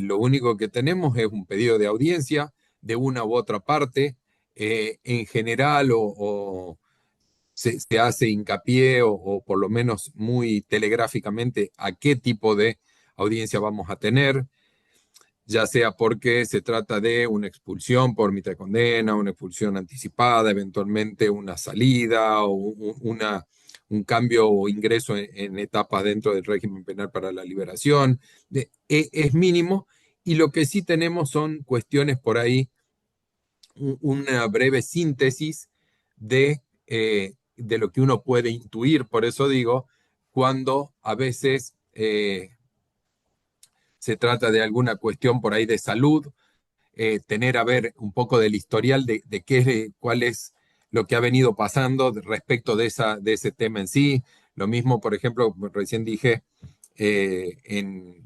Lo único que tenemos es un pedido de audiencia de una u otra parte, en general o se hace hincapié o por lo menos muy telegráficamente a qué tipo de audiencia vamos a tener, ya sea porque se trata de una expulsión por mitad de condena, una expulsión anticipada, eventualmente una salida o un cambio o ingreso en etapas dentro del régimen penal para la liberación. Es mínimo y lo que sí tenemos son cuestiones por ahí, una breve síntesis de lo que uno puede intuir, por eso digo, cuando a veces se trata de alguna cuestión por ahí de salud, tener a ver un poco del historial de qué, cuál es lo que ha venido pasando respecto de ese tema en sí. Lo mismo, por ejemplo, recién dije,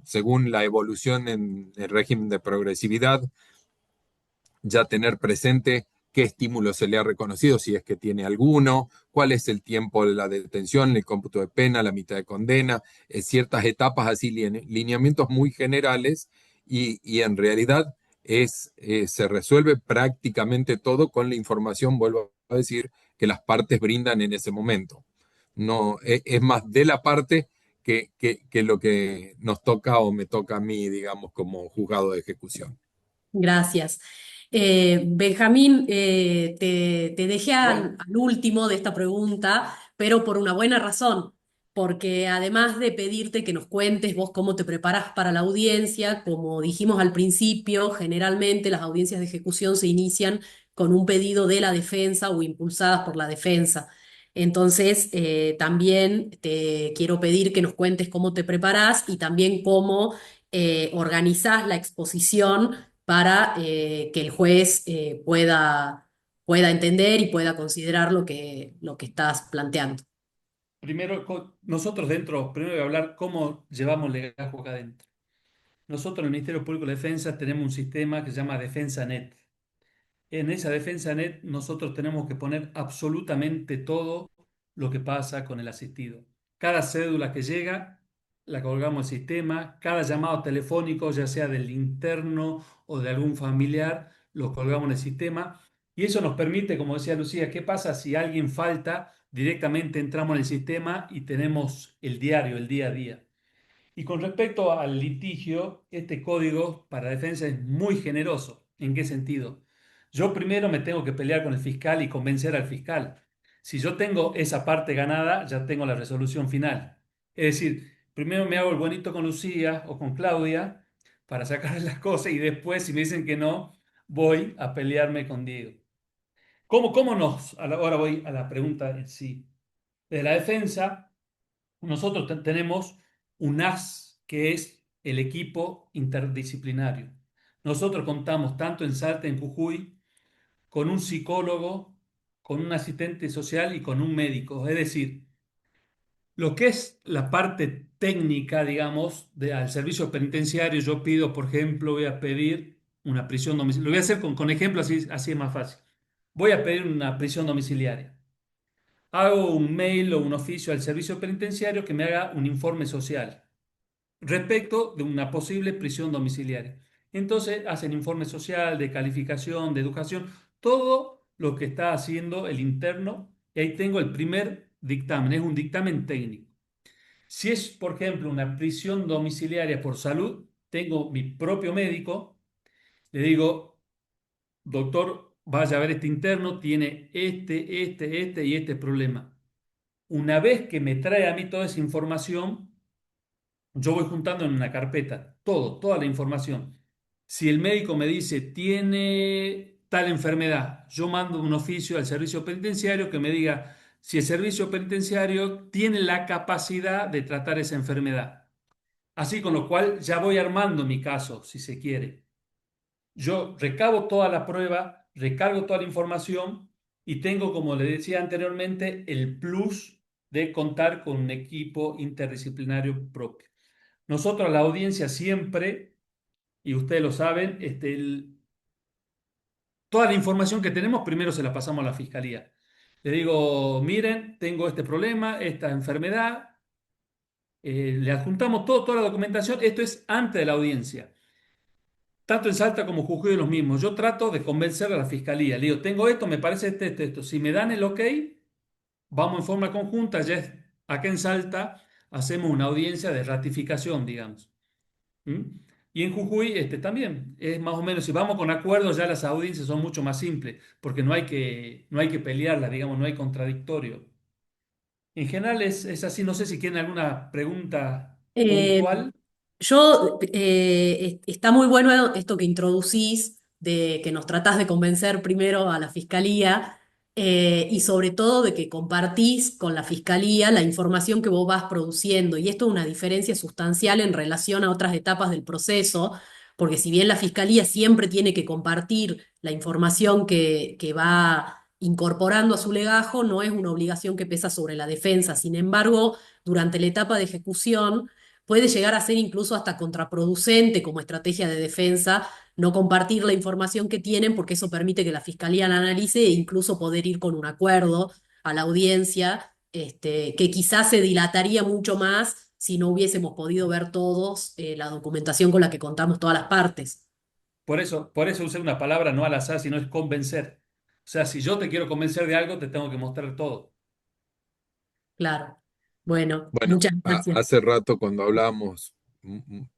según la evolución en el régimen de progresividad, ya tener presente qué estímulo se le ha reconocido, si es que tiene alguno, cuál es el tiempo de la detención, el cómputo de pena, la mitad de condena, ciertas etapas así, lineamientos muy generales y en realidad se resuelve prácticamente todo con la información, vuelvo a decir, que las partes brindan en ese momento. No, es más de la parte que lo que nos toca o me toca a mí, digamos, como juzgado de ejecución. Gracias. Benjamín, te dejé Bueno, al último de esta pregunta, pero por una buena razón, porque además de pedirte que nos cuentes vos cómo te preparas para la audiencia, como dijimos al principio, generalmente las audiencias de ejecución se inician con un pedido de la defensa o impulsadas por la defensa. Entonces, también te quiero pedir que nos cuentes cómo te preparás y también cómo organizás la exposición para que el juez pueda entender y pueda considerar lo que estás planteando. primero, nosotros dentro, primero voy a hablar cómo llevamos legajo acá adentro. Nosotros en el Ministerio Público de Defensa tenemos un sistema que se llama Defensa Net. En esa Defensa Net nosotros tenemos que poner absolutamente todo lo que pasa con el asistido. Cada cédula que llega, la colgamos al sistema. Cada llamado telefónico, ya sea del interno o de algún familiar, lo colgamos en el sistema. Y eso nos permite, como decía Lucía, ¿qué pasa si alguien falta? Directamente entramos en el sistema y tenemos el diario, el día a día. Y con respecto al litigio, este código para defensa es muy generoso. ¿En qué sentido? Yo primero me tengo que pelear con el fiscal y convencer al fiscal. Si yo tengo esa parte ganada, ya tengo la resolución final. Es decir, primero me hago el bonito con Lucía o con Claudia para sacar las cosas y después, si me dicen que no, voy a pelearme con Diego. ¿Cómo nos? Ahora voy a la pregunta en sí. De la defensa. Nosotros tenemos un AS, que es el equipo interdisciplinario. Nosotros contamos tanto en Salta, en Jujuy, con un psicólogo, con un asistente social y con un médico. Es decir, lo que es la parte técnica, digamos, al servicio penitenciario, yo pido, por ejemplo, voy a pedir una prisión domiciliaria. Lo voy a hacer con ejemplos, así es más fácil. Voy a pedir una prisión domiciliaria. Hago un mail o un oficio al servicio penitenciario que me haga un informe social respecto de una posible prisión domiciliaria. Entonces hacen informe social, de calificación, de educación, todo lo que está haciendo el interno, y ahí tengo el primer dictamen, es un dictamen técnico. Si es, por ejemplo, una prisión domiciliaria por salud, tengo mi propio médico, le digo, doctor, vaya a ver este interno, tiene este y este problema. Una vez que me trae a mí toda esa información, yo voy juntando en una carpeta toda la información. Si el médico me dice tiene tal enfermedad, yo mando un oficio al servicio penitenciario que me diga si el servicio penitenciario tiene la capacidad de tratar esa enfermedad. Así con lo cual ya voy armando mi caso, si se quiere. Yo recabo toda la prueba, recargo toda la información y tengo, como le decía anteriormente, el plus de contar con un equipo interdisciplinario propio. Nosotros, la audiencia siempre, y ustedes lo saben, toda la información que tenemos primero se la pasamos a la fiscalía. Le digo, miren, tengo este problema, esta enfermedad, le adjuntamos toda la documentación, esto es antes de la audiencia. tanto en Salta como Jujuy es lo mismo. Yo trato de convencer a la fiscalía. Le digo, tengo esto, me parece esto. Si me dan el ok, vamos en forma conjunta. Acá en Salta hacemos una audiencia de ratificación, digamos. ¿Mm? Y en Jujuy también es más o menos, si vamos con acuerdos, ya las audiencias son mucho más simples, porque no hay que pelearlas, digamos, no hay contradictorio. En general es así, no sé si tienen alguna pregunta Eh, puntual. Está muy bueno esto que introducís, de que nos tratás de convencer primero a la fiscalía, y sobre todo de que compartís con la fiscalía la información que vos vas produciendo. Y esto es una diferencia sustancial en relación a otras etapas del proceso, porque si bien la fiscalía siempre tiene que compartir la información que va incorporando a su legajo, no es una obligación que pesa sobre la defensa. Sin embargo, durante la etapa de ejecución, puede llegar a ser incluso hasta contraproducente como estrategia de defensa no compartir la información que tienen, porque eso permite que la fiscalía la analice e incluso poder ir con un acuerdo a la audiencia, que quizás se dilataría mucho más si no hubiésemos podido ver todos la documentación con la que contamos todas las partes. Por eso usé una palabra no al azar, sino es convencer. O sea, si yo te quiero convencer de algo, te tengo que mostrar todo. Claro. Bueno, Bueno, muchas gracias. hace rato cuando hablábamos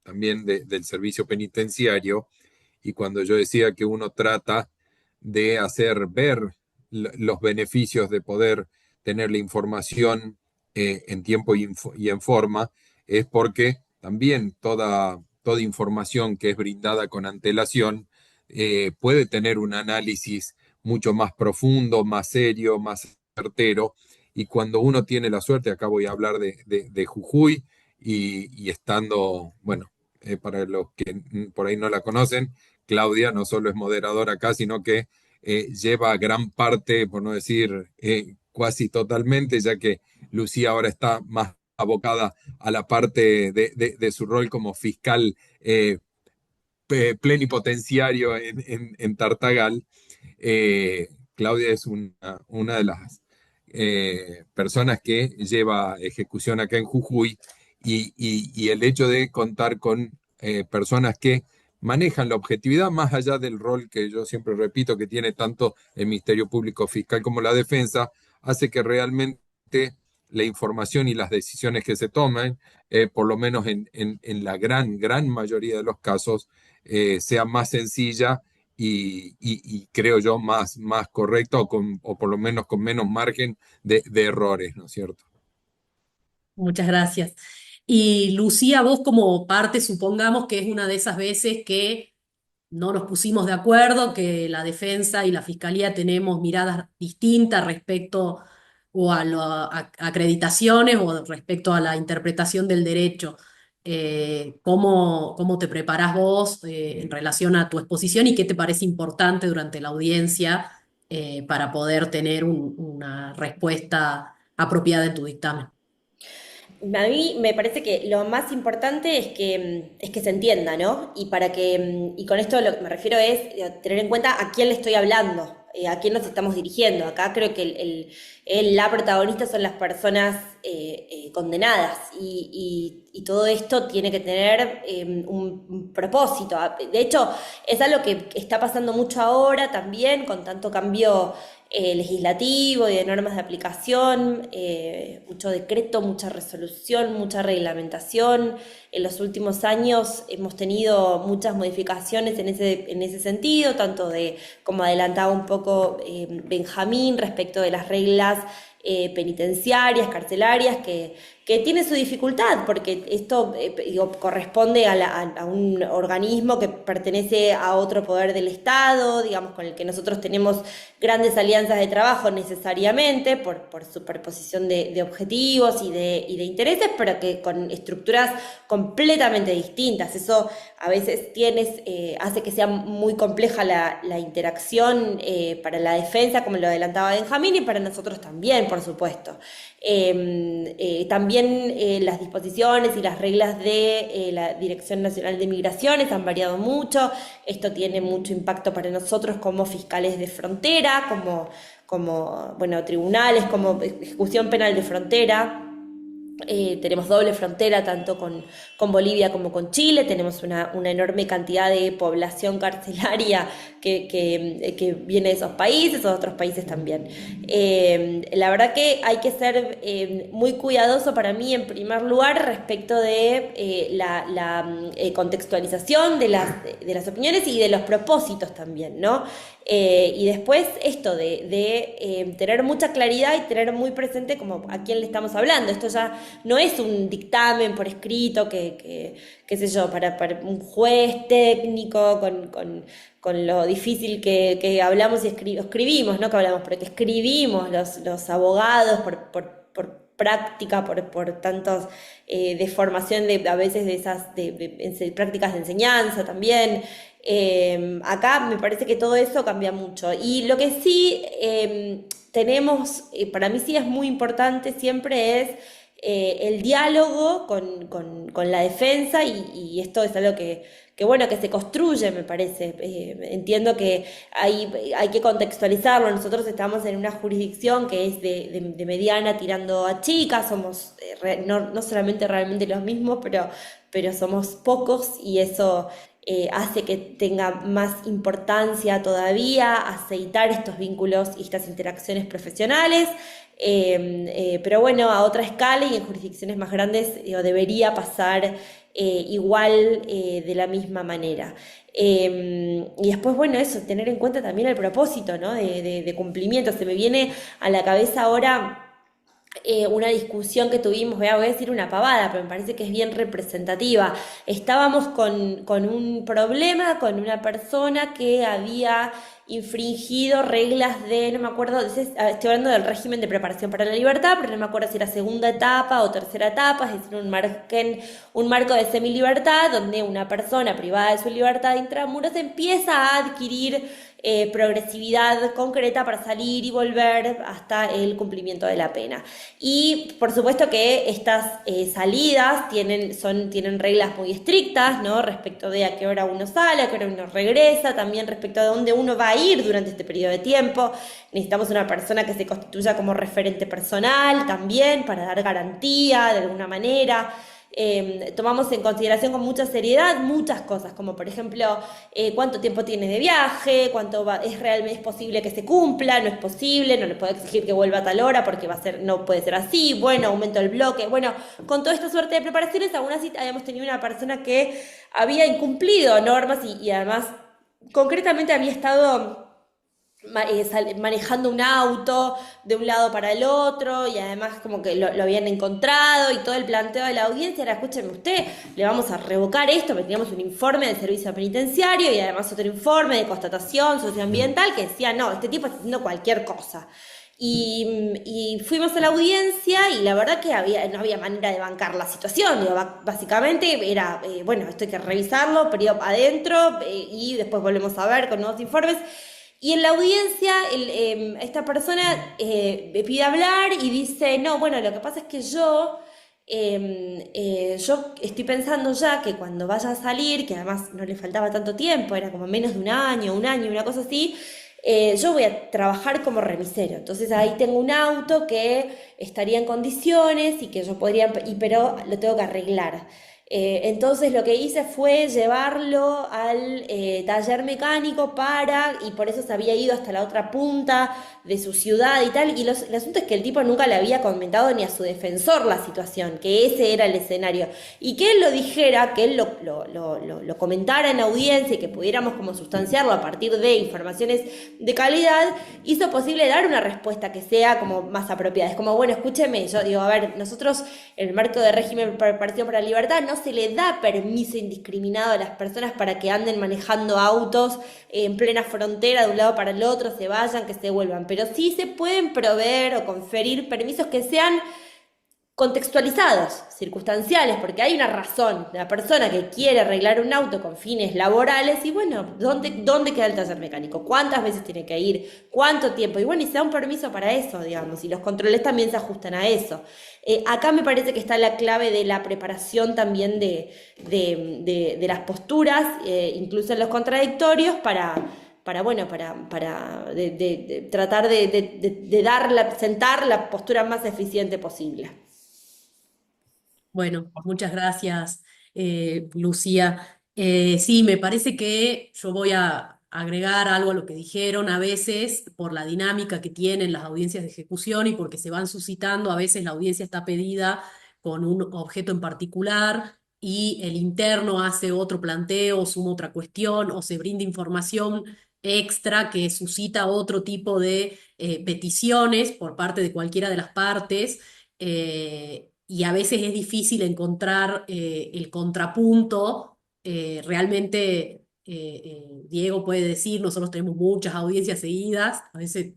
también del servicio penitenciario y cuando yo decía que uno trata de hacer ver los beneficios de poder tener la información en tiempo y en forma, es porque también toda información que es brindada con antelación puede tener un análisis mucho más profundo, más serio, más certero. Y cuando uno tiene la suerte, acá voy a hablar de Jujuy y estando, bueno, para los que por ahí no la conocen, Claudia no solo es moderadora acá, sino que lleva gran parte, por no decir casi totalmente, ya que Lucía ahora está más abocada a la parte de su rol como fiscal plenipotenciario en Tartagal. Claudia es una de las personas que lleva ejecución acá en Jujuy y el hecho de contar con personas que manejan la objetividad más allá del rol que yo siempre repito que tiene tanto el Ministerio Público Fiscal como la defensa, hace que realmente la información y las decisiones que se tomen, por lo menos en la gran mayoría de los casos, sea más sencilla y creo yo más correcta o por lo menos con menos margen de errores, ¿no es cierto? Muchas gracias. Y Lucía, vos como parte, supongamos que es una de esas veces que no nos pusimos de acuerdo, que la defensa y la fiscalía tenemos miradas distintas respecto o a acreditaciones o respecto a la interpretación del derecho. ¿Cómo te preparás vos en relación a tu exposición y qué te parece importante durante la audiencia para poder tener una respuesta apropiada en tu dictamen? A mí me parece que lo más importante es que se entienda, ¿no? Y para que, y con esto lo que me refiero es tener en cuenta a quién le estoy hablando, a quién nos estamos dirigiendo. Acá creo que la protagonista son las personas condenadas y todo esto tiene que tener un propósito. De hecho, es algo que está pasando mucho ahora también con tanto cambio legislativo y de normas de aplicación, mucho decreto, mucha resolución, mucha reglamentación. En los últimos años hemos tenido muchas modificaciones en ese sentido, tanto de, como adelantaba un poco Benjamín, respecto de las reglas penitenciarias, carcelarias, que tiene su dificultad, porque esto digo, corresponde a un organismo que pertenece a otro poder del Estado, digamos, con el que nosotros tenemos grandes alianzas de trabajo necesariamente, por superposición de objetivos y de intereses, pero que con estructuras completamente distintas. Eso a veces hace que sea muy compleja la interacción para la defensa, como lo adelantaba Benjamín, y para nosotros también, por supuesto. También las disposiciones y las reglas de la Dirección Nacional de Migraciones han variado mucho. Esto tiene mucho impacto para nosotros como fiscales de frontera, como bueno, tribunales, como ejecución penal de frontera. Tenemos doble frontera tanto con Bolivia como con Chile, tenemos una enorme cantidad de población carcelaria que viene de esos países, o de otros países también. La verdad que hay que ser muy cuidadoso para mí, en primer lugar, respecto de la contextualización de las opiniones y de los propósitos también, ¿no? Y después esto de tener mucha claridad y tener muy presente como a quién le estamos hablando. Esto ya no es un dictamen por escrito qué sé yo, para un juez técnico con lo difícil que hablamos y escribimos, no que hablamos, pero que escribimos los abogados por práctica, por tantos de formación a veces de esas prácticas de enseñanza también. Acá me parece que todo eso cambia mucho. Y lo que sí tenemos, para mí sí es muy importante siempre es el diálogo con la defensa y esto es algo bueno, que se construye, me parece. Entiendo que hay que contextualizarlo. Nosotros estamos en una jurisdicción que es de mediana tirando a chica, somos no solamente realmente los mismos, pero somos pocos y eso hace que tenga más importancia todavía aceitar estos vínculos y estas interacciones profesionales. Pero bueno, a otra escala y en jurisdicciones más grandes debería pasar igual de la misma manera. Y después, bueno, eso, tener en cuenta también el propósito, ¿no? de cumplimiento. Se me viene a la cabeza ahora una discusión que tuvimos, voy a decir una pavada, pero me parece que es bien representativa. Estábamos con un problema, con una persona que había infringido reglas no me acuerdo, estoy hablando del régimen de preparación para la libertad, pero no me acuerdo si era segunda etapa o tercera etapa, es decir, un marco de semilibertad, donde una persona privada de su libertad intramuros empieza a adquirir progresividad concreta para salir y volver hasta el cumplimiento de la pena. Y por supuesto que estas salidas tienen reglas muy estrictas, ¿no? Respecto de a qué hora uno sale, a qué hora uno regresa, también respecto de dónde uno va a ir durante este periodo de tiempo. Necesitamos una persona que se constituya como referente personal también para dar garantía de alguna manera. Tomamos en consideración con mucha seriedad muchas cosas, como por ejemplo cuánto tiempo tiene de viaje, realmente es posible que se cumpla, no es posible, no le puedo exigir que vuelva a tal hora porque no puede ser así, bueno, aumento el bloque, bueno, con toda esta suerte de preparaciones, aún así habíamos tenido una persona que había incumplido normas y además concretamente había estado manejando un auto de un lado para el otro y además como que lo habían encontrado y todo el planteo de la audiencia era, escúcheme usted, le vamos a revocar esto, porque teníamos un informe del servicio penitenciario y además otro informe de constatación socioambiental que decía, no, este tipo está haciendo cualquier cosa. Y fuimos a la audiencia y la verdad que no había manera de bancar la situación. Digo, básicamente era, bueno, esto hay que revisarlo, periodo adentro y después volvemos a ver con nuevos informes. Y en la audiencia esta persona me pide hablar y dice, no, bueno, lo que pasa es que yo estoy pensando ya que cuando vaya a salir, que además no le faltaba tanto tiempo, era como menos de un año, una cosa así, yo voy a trabajar como remisero. Entonces ahí tengo un auto que estaría en condiciones y que yo podría, pero lo tengo que arreglar. Entonces lo que hice fue llevarlo al taller mecánico y por eso se había ido hasta la otra punta de su ciudad y tal, y el asunto es que el tipo nunca le había comentado ni a su defensor la situación, que ese era el escenario, y que él lo dijera, que él lo comentara en audiencia y que pudiéramos como sustanciarlo a partir de informaciones de calidad, hizo posible dar una respuesta que sea como más apropiada. Es como, bueno, escúcheme, yo digo, a ver, nosotros en el marco de régimen de preparación para la libertad no se le da permiso indiscriminado a las personas para que anden manejando autos en plena frontera de un lado para el otro, se vayan, que se vuelvan, pero sí se pueden proveer o conferir permisos que sean contextualizados, circunstanciales, porque hay una razón, la persona que quiere arreglar un auto con fines laborales y bueno, ¿dónde queda el taller mecánico? ¿Cuántas veces tiene que ir? ¿Cuánto tiempo? Y bueno, y se da un permiso para eso, digamos, y los controles también se ajustan a eso. Acá me parece que está la clave de la preparación también de las posturas, incluso en los contradictorios, para tratar de sentar la postura más eficiente posible. Bueno, muchas gracias, Lucía. Sí, me parece que yo voy a agregar algo a lo que dijeron. A veces, por la dinámica que tienen las audiencias de ejecución y porque se van suscitando, a veces la audiencia está pedida con un objeto en particular y el interno hace otro planteo, suma otra cuestión o se brinda información extra que suscita otro tipo de peticiones por parte de cualquiera de las partes. Y a veces es difícil encontrar el contrapunto. Realmente, Diego puede decir, nosotros tenemos muchas audiencias seguidas, a veces,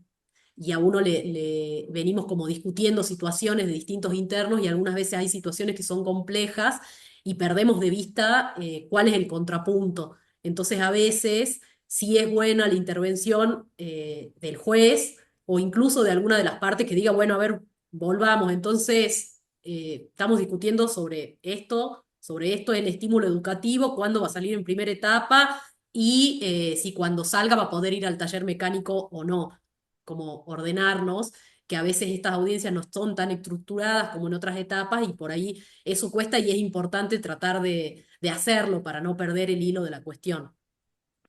y a uno le venimos como discutiendo situaciones de distintos internos y algunas veces hay situaciones que son complejas y perdemos de vista cuál es el contrapunto. Entonces, a veces sí es buena la intervención del juez o incluso de alguna de las partes que diga, bueno, a ver, volvamos. Entonces, estamos discutiendo sobre esto, el estímulo educativo, cuándo va a salir en primera etapa y si cuando salga va a poder ir al taller mecánico o no, como ordenarnos, que a veces estas audiencias no son tan estructuradas como en otras etapas y por ahí eso cuesta y es importante tratar de hacerlo para no perder el hilo de la cuestión.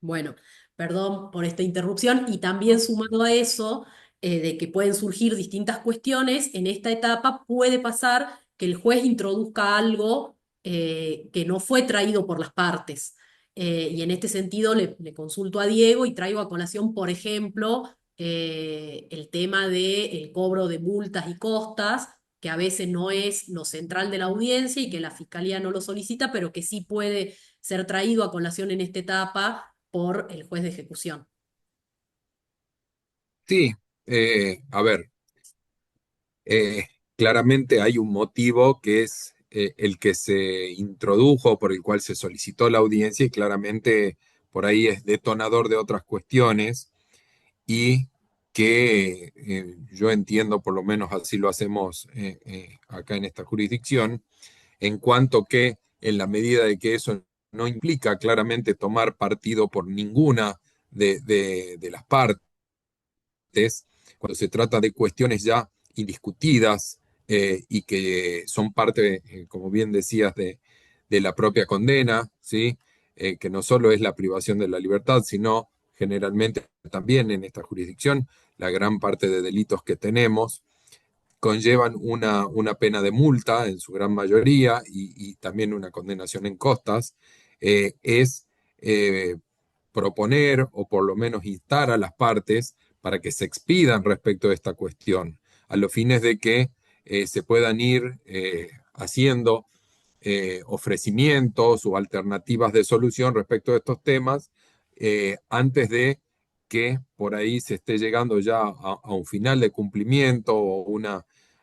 Bueno, perdón por esta interrupción y también sumado a eso, de que pueden surgir distintas cuestiones, en esta etapa puede pasar que el juez introduzca algo que no fue traído por las partes. Y en este sentido le consulto a Diego y traigo a colación, por ejemplo, el tema del cobro de multas y costas, que a veces no es lo central de la audiencia y que la fiscalía no lo solicita, pero que sí puede ser traído a colación en esta etapa por el juez de ejecución. Sí, a ver, claramente hay un motivo que es el que se introdujo, por el cual se solicitó la audiencia y claramente por ahí es detonador de otras cuestiones y que yo entiendo, por lo menos así lo hacemos acá en esta jurisdicción, en cuanto que en la medida de que eso no implica claramente tomar partido por ninguna de las partes, cuando se trata de cuestiones ya indiscutidas y que son parte, como bien decías, de la propia condena, ¿sí? Que no solo es la privación de la libertad, sino generalmente también en esta jurisdicción, la gran parte de delitos que tenemos conllevan una pena de multa en su gran mayoría y también una condenación en costas, es eh, proponer o por lo menos instar a las partes para que se expidan respecto de esta cuestión, a los fines de que se puedan ir haciendo ofrecimientos o alternativas de solución respecto de estos temas antes de que por ahí se esté llegando ya a un final de cumplimiento o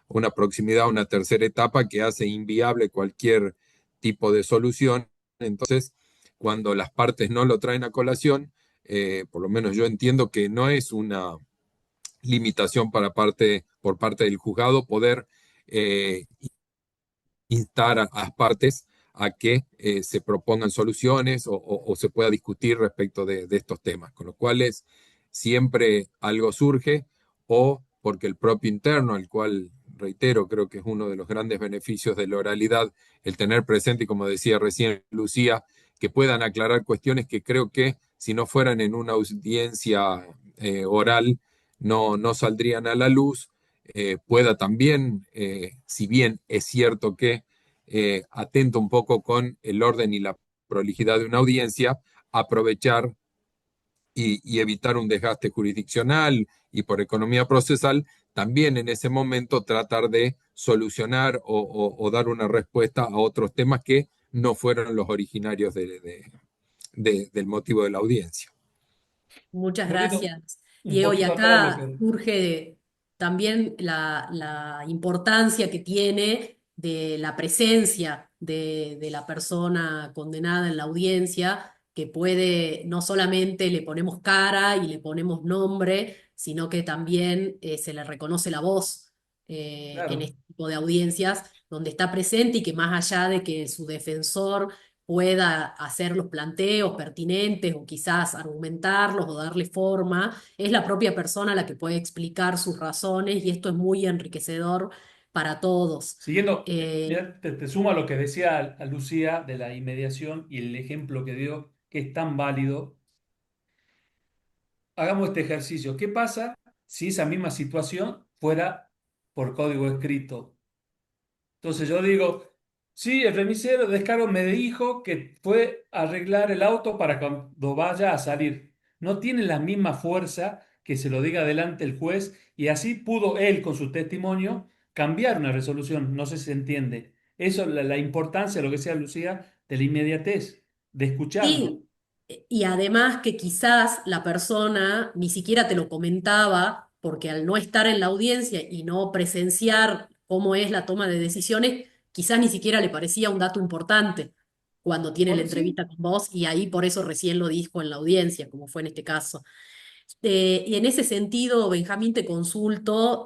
una proximidad a una tercera etapa que hace inviable cualquier tipo de solución. Entonces, cuando las partes no lo traen a colación, por lo menos yo entiendo que no es una limitación por parte del juzgado poder eh, instar a las partes a que se propongan soluciones o se pueda discutir respecto de estos temas, con lo cual siempre algo surge o porque el propio interno, al cual reitero, creo que es uno de los grandes beneficios de la oralidad, el tener presente, y como decía recién Lucía, que puedan aclarar cuestiones que creo que si no fueran en una audiencia oral no saldrían a la luz, pueda también, si bien es cierto que atento un poco con el orden y la prolijidad de una audiencia, aprovechar y evitar un desgaste jurisdiccional y por economía procesal, también en ese momento tratar de solucionar o dar una respuesta a otros temas que no fueron los originarios del motivo de la audiencia. Muchas gracias, Un Diego. Y poquito atrás lo acá que... surge también la importancia que tiene de la presencia de la persona condenada en la audiencia, que puede, no solamente le ponemos cara y le ponemos nombre, sino que también se le reconoce la voz en Claro. este tipo de audiencias, donde está presente y que más allá de que su defensor pueda hacer los planteos pertinentes o quizás argumentarlos o darle forma, es la propia persona la que puede explicar sus razones y esto es muy enriquecedor para todos. Siguiendo, Eh, mira, te sumo a lo que decía a Lucía de la inmediación y el ejemplo que dio, que es tan válido. Hagamos este ejercicio. ¿Qué pasa si esa misma situación fuera por código escrito? Entonces yo digo, sí, el remisero de descargo me dijo que fue a arreglar el auto para cuando vaya a salir. No tiene la misma fuerza que se lo diga delante el juez y así pudo él con su testimonio cambiar una resolución. No sé si se entiende. Eso, la importancia, lo que sea Lucía, de la inmediatez, de escucharlo. Sí, y además que quizás la persona ni siquiera te lo comentaba, porque al no estar en la audiencia y no presenciar cómo es la toma de decisiones, quizás ni siquiera le parecía un dato importante cuando tiene la Sí, entrevista con vos y ahí por eso recién lo dijo en la audiencia, como fue en este caso. Y en ese sentido, Benjamín, te consulto.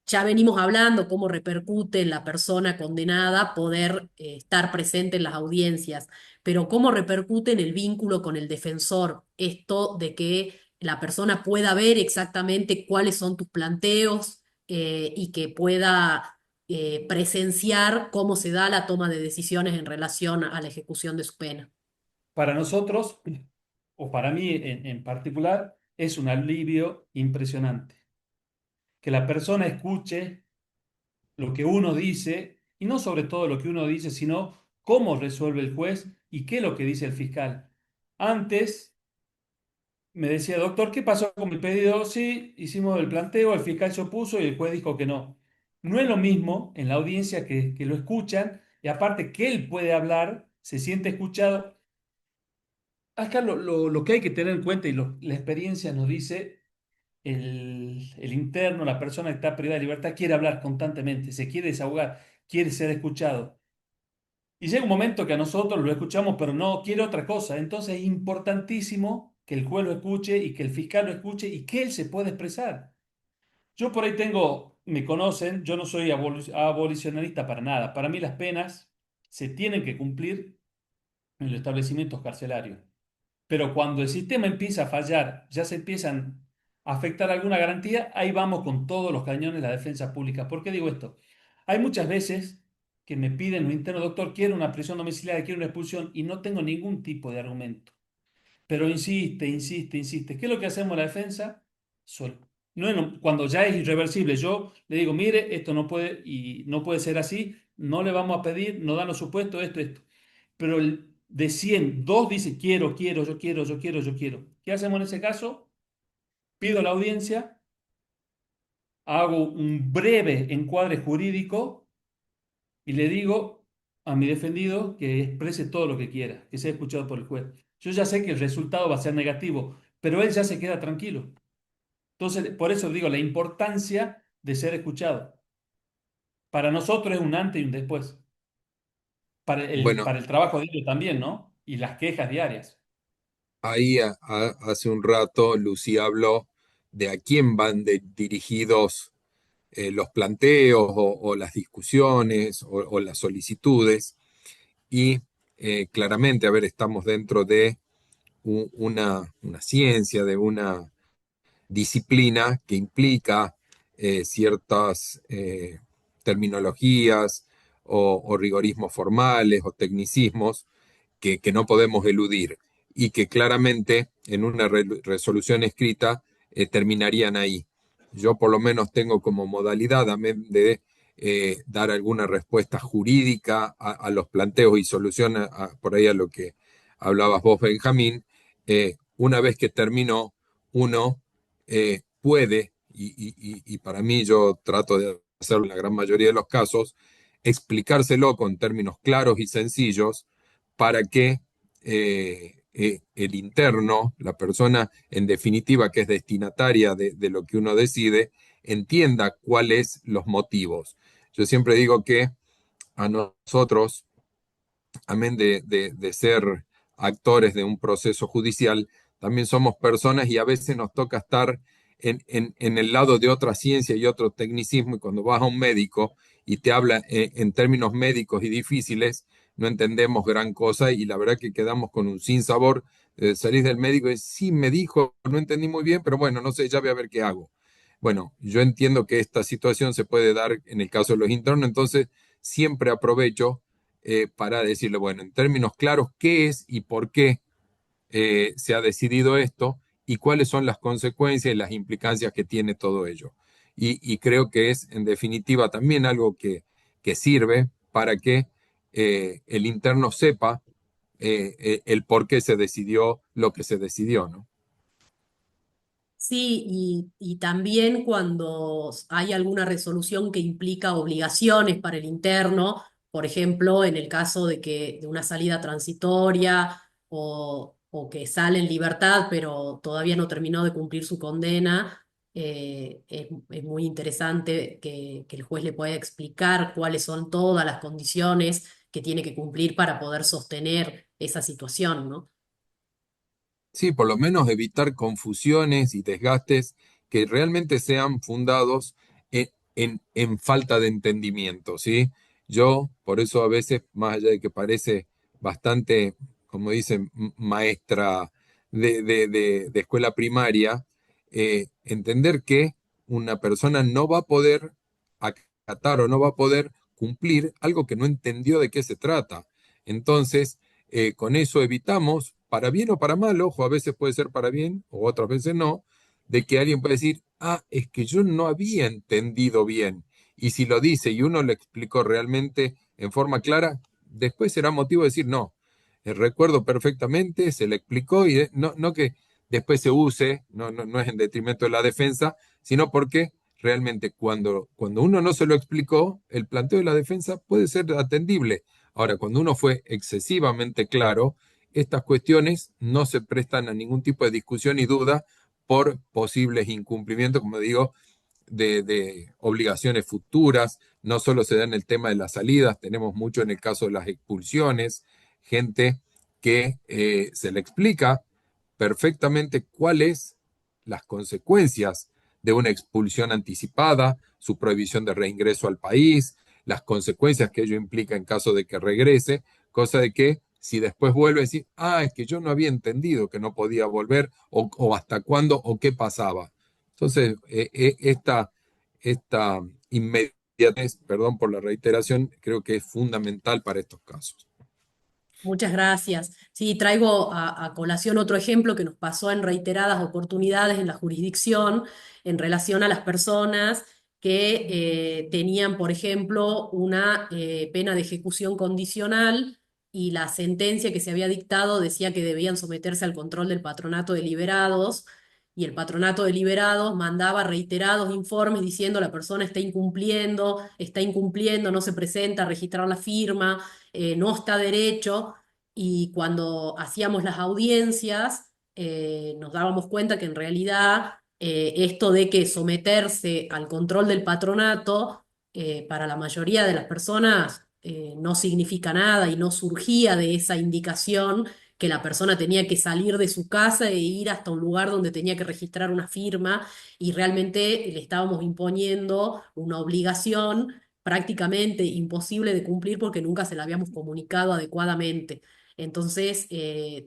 Ya venimos hablando cómo repercute en la persona condenada poder estar presente en las audiencias, pero cómo repercute en el vínculo con el defensor, esto de que la persona pueda ver exactamente cuáles son tus planteos y que pueda presenciar cómo se da la toma de decisiones en relación a la ejecución de su pena. para nosotros, o para mí en particular, es un alivio impresionante. Que la persona escuche lo que uno dice, y no sobre todo lo que uno dice, sino cómo resuelve el juez y qué es lo que dice el fiscal. Antes me decía, doctor, ¿qué pasó con mi pedido? Sí, hicimos el planteo, el fiscal se opuso y el juez dijo que no. No es lo mismo en la audiencia que lo escuchan y aparte que él puede hablar, se siente escuchado. Acá lo que hay que tener en cuenta y la experiencia nos dice el interno, la persona que está privada de libertad, quiere hablar constantemente, se quiere desahogar, quiere ser escuchado. Y llega un momento que a nosotros lo escuchamos, pero no quiere otra cosa. Entonces es importantísimo que el juez lo escuche y que el fiscal lo escuche y que él se pueda expresar. Yo por ahí tengo, me conocen, yo no soy abolicionista para nada. Para mí las penas se tienen que cumplir en los establecimientos carcelarios. Pero cuando el sistema empieza a fallar, ya se empiezan a afectar alguna garantía, ahí vamos con todos los cañones de la defensa pública. ¿Por qué digo esto? Hay muchas veces que me piden un interno, doctor, quiero una prisión domiciliaria, quiero una expulsión, y no tengo ningún tipo de argumento. Pero insiste, insiste, insiste. ¿Qué es lo que hacemos en la defensa? Sol- no, cuando ya es irreversible, yo le digo, mire, esto no puede y no puede ser así, no le vamos a pedir, no dan los supuestos, esto. Pero el de 100 dos dice, quiero, quiero, yo quiero, yo quiero, yo quiero. ¿Qué hacemos en ese caso? Pido la audiencia, hago un breve encuadre jurídico y le digo a mi defendido que exprese todo lo que quiera, que sea escuchado por el juez. Yo ya sé que el resultado va a ser negativo, pero él ya se queda tranquilo. Entonces, por eso digo la importancia de ser escuchado. Para nosotros es un antes y un después. Bueno, Para el trabajo diario también, ¿no? Y las quejas diarias. ahí hace un rato Lucía habló de a quién van dirigidos los planteos o las discusiones o las solicitudes y claramente, a ver, estamos dentro de una ciencia, de una disciplina que implica ciertas terminologías o rigorismos formales o tecnicismos que no podemos eludir y que claramente en una resolución escrita terminarían ahí. Yo por lo menos tengo como modalidad de dar alguna respuesta jurídica a los planteos y solución por ahí a lo que hablabas vos, Benjamín. Una vez que terminó, uno puede, y para mí yo trato de hacerlo en la gran mayoría de los casos, explicárselo con términos claros y sencillos para que el interno, la persona en definitiva que es destinataria de lo que uno decide, entienda cuáles los motivos. Yo siempre digo que a nosotros, amén de ser actores de un proceso judicial, también somos personas y a veces nos toca estar en el lado de otra ciencia y otro tecnicismo, y cuando vas a un médico y te habla en términos médicos y difíciles, no entendemos gran cosa y la verdad que quedamos con un sinsabor. Salís del médico y sí, me dijo, no entendí muy bien, pero bueno, no sé, ya voy a ver qué hago. Bueno, yo entiendo que esta situación se puede dar en el caso de los internos, entonces siempre aprovecho para decirle, bueno, en términos claros, qué es y por qué se ha decidido esto y cuáles son las consecuencias y las implicancias que tiene todo ello. Y creo que es, en definitiva, también algo que sirve para que el interno sepa el por qué se decidió lo que se decidió, ¿no? Sí, y también cuando hay alguna resolución que implica obligaciones para el interno, por ejemplo, en el caso de una salida transitoria o que sale en libertad, pero todavía no terminó de cumplir su condena, es muy interesante que el juez le pueda explicar cuáles son todas las condiciones que tiene que cumplir para poder sostener esa situación, ¿no? Sí, por lo menos evitar confusiones y desgastes que realmente sean fundados en falta de entendimiento, ¿sí? Yo, por eso a veces, más allá de que parece bastante, como dicen, maestra de escuela primaria, entender que una persona no va a poder acatar o no va a poder cumplir algo que no entendió de qué se trata. Entonces, con eso evitamos, para bien o para mal, ojo, a veces puede ser para bien o otras veces no, de que alguien puede decir, ah, es que yo no había entendido bien. Y si lo dice y uno lo explicó realmente en forma clara, después será motivo de decir, no, recuerdo perfectamente, se le explicó y no que después se use, no es en detrimento de la defensa, sino porque realmente cuando uno no se lo explicó, el planteo de la defensa puede ser atendible. Ahora, cuando uno fue excesivamente claro, estas cuestiones no se prestan a ningún tipo de discusión y duda por posibles incumplimientos, como digo, de obligaciones futuras. No solo se da en el tema de las salidas, tenemos mucho en el caso de las expulsiones, gente que se le explica perfectamente cuáles las consecuencias de una expulsión anticipada, su prohibición de reingreso al país, las consecuencias que ello implica en caso de que regrese, cosa de que si después vuelve a decir, ah, es que yo no había entendido que no podía volver o hasta cuándo o qué pasaba. Entonces, esta inmediatez, perdón por la reiteración, creo que es fundamental para estos casos. Muchas gracias. Sí, traigo a colación otro ejemplo que nos pasó en reiteradas oportunidades en la jurisdicción en relación a las personas que tenían, por ejemplo, una pena de ejecución condicional y la sentencia que se había dictado decía que debían someterse al control del patronato de liberados y el patronato de liberados mandaba reiterados informes diciendo la persona está incumpliendo, no se presenta a registrar la firma, no está derecho, y cuando hacíamos las audiencias nos dábamos cuenta que en realidad esto de que someterse al control del patronato para la mayoría de las personas no significa nada y no surgía de esa indicación que la persona tenía que salir de su casa e ir hasta un lugar donde tenía que registrar una firma y realmente le estábamos imponiendo una obligación prácticamente imposible de cumplir porque nunca se la habíamos comunicado adecuadamente. Entonces,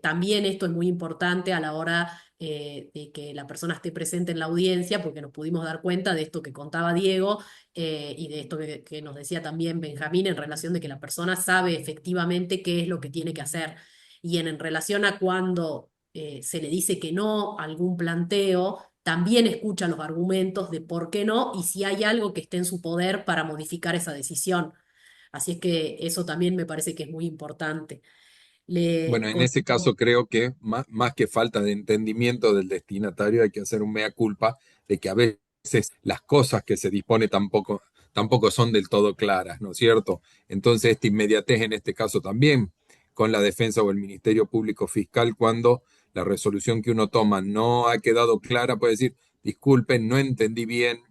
también esto es muy importante a la hora de que la persona esté presente en la audiencia, porque nos pudimos dar cuenta de esto que contaba Diego y de esto que nos decía también Benjamín en relación de que la persona sabe efectivamente qué es lo que tiene que hacer. Y en relación a cuando se le dice que no a algún planteo, también escucha los argumentos de por qué no y si hay algo que esté en su poder para modificar esa decisión. Así es que eso también me parece que es muy importante. Le Bueno, en ese consulto. caso creo que más que falta de entendimiento del destinatario, hay que hacer un mea culpa de que a veces las cosas que se dispone tampoco son del todo claras, ¿no es cierto? Entonces, esta inmediatez en este caso también con la defensa o el Ministerio Público Fiscal, cuando la resolución que uno toma no ha quedado clara, puede decir, disculpen, no entendí bien,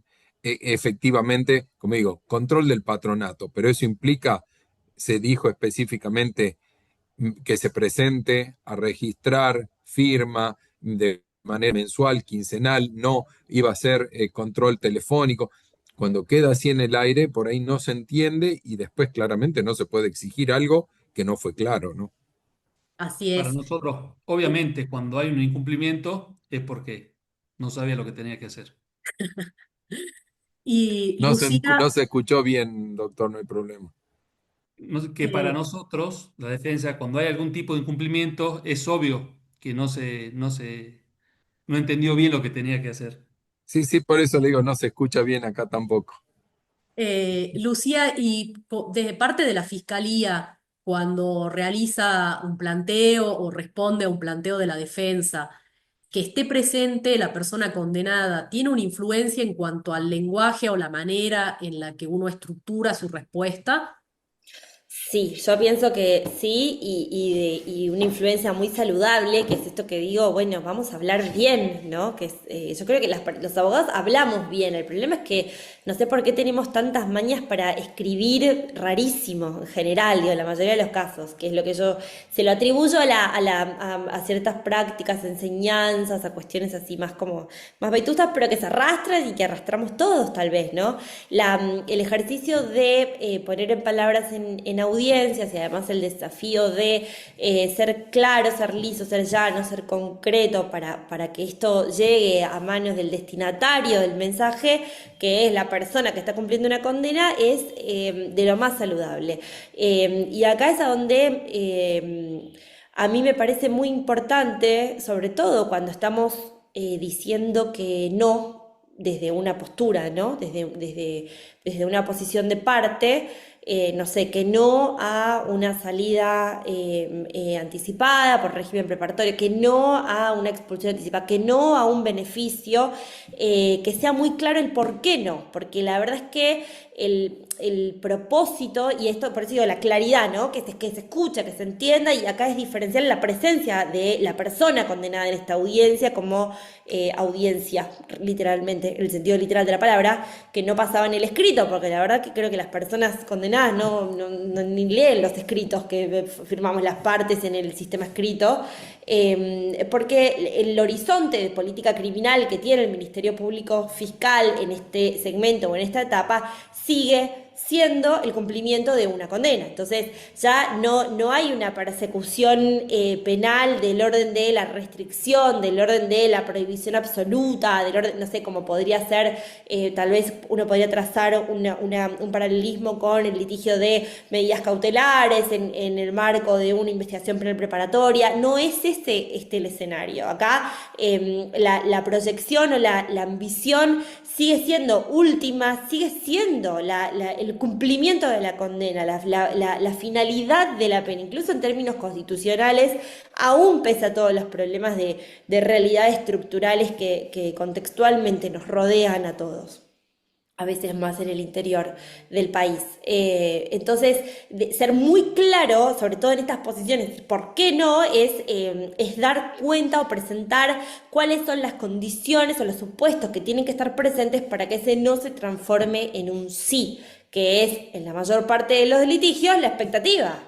efectivamente, como digo, control del patronato, pero eso implica, se dijo específicamente, que se presente a registrar firma de manera mensual, quincenal, no iba a ser control telefónico. Cuando queda así en el aire, por ahí no se entiende y después claramente no se puede exigir algo que no fue claro, ¿no? Así Para es. nosotros, obviamente, cuando hay un incumplimiento es porque no sabía lo que tenía que hacer. Y No Lucía, se escuchó bien, doctor, no hay problema. Que para eh, nosotros, la defensa, cuando hay algún tipo de incumplimiento, es obvio que no entendió bien lo que tenía que hacer. Sí, sí, por eso le digo, no se escucha bien acá tampoco. Lucía, y desde parte de la Fiscalía, cuando realiza un planteo o responde a un planteo de la defensa, que esté presente la persona condenada, ¿tiene una influencia en cuanto al lenguaje o la manera en la que uno estructura su respuesta? Sí, yo pienso que sí y una influencia muy saludable, que es esto que digo, bueno, vamos a hablar bien, ¿no? Yo creo que los abogados hablamos bien, el problema es que no sé por qué tenemos tantas mañas para escribir rarísimo en general, digo, en la mayoría de los casos, que es lo que yo se lo atribuyo a ciertas prácticas, enseñanzas, a cuestiones así más como, más vetustas, pero que se arrastran y que arrastramos todos tal vez, ¿no? El ejercicio de poner en palabras en audiencias y además el desafío de ser claro, ser liso, ser llano, ser concreto para que esto llegue a manos del destinatario del mensaje, que es la persona que está cumpliendo una condena, es de lo más saludable. Y acá es a donde a mí me parece muy importante, sobre todo cuando estamos diciendo que no desde una postura, ¿no? Desde una posición de parte, no sé, que no a una salida anticipada por régimen preparatorio, que no a una expulsión anticipada, que no a un beneficio, que sea muy claro el por qué no, porque la verdad es que el propósito, y esto por eso digo la claridad, ¿no? Que se escucha, que se entienda, y acá es diferenciar la presencia de la persona condenada en esta audiencia como audiencia, literalmente, en el sentido literal de la palabra, que no pasaba en el escrito, porque la verdad que creo que las personas condenadas ni leen los escritos que firmamos las partes en el sistema escrito, porque el horizonte de política criminal que tiene el Ministerio Público Fiscal en este segmento o en esta etapa sigue siendo el cumplimiento de una condena. Entonces ya no hay una persecución penal del orden de la restricción, del orden de la prohibición absoluta, del orden, no sé, como podría ser, tal vez uno podría trazar un paralelismo con el litigio de medidas cautelares en el marco de una investigación penal preparatoria. No es este el escenario. Acá la proyección o la ambición sigue siendo última, sigue siendo el cumplimiento de la condena, la finalidad de la pena, incluso en términos constitucionales, aún pese a todos los problemas de realidades estructurales que contextualmente nos rodean a todos, a veces más en el interior del país. Entonces, ser muy claro, sobre todo en estas posiciones, ¿por qué no? Es dar cuenta o presentar cuáles son las condiciones o los supuestos que tienen que estar presentes para que ese no se transforme en un sí, que es, en la mayor parte de los litigios, la expectativa.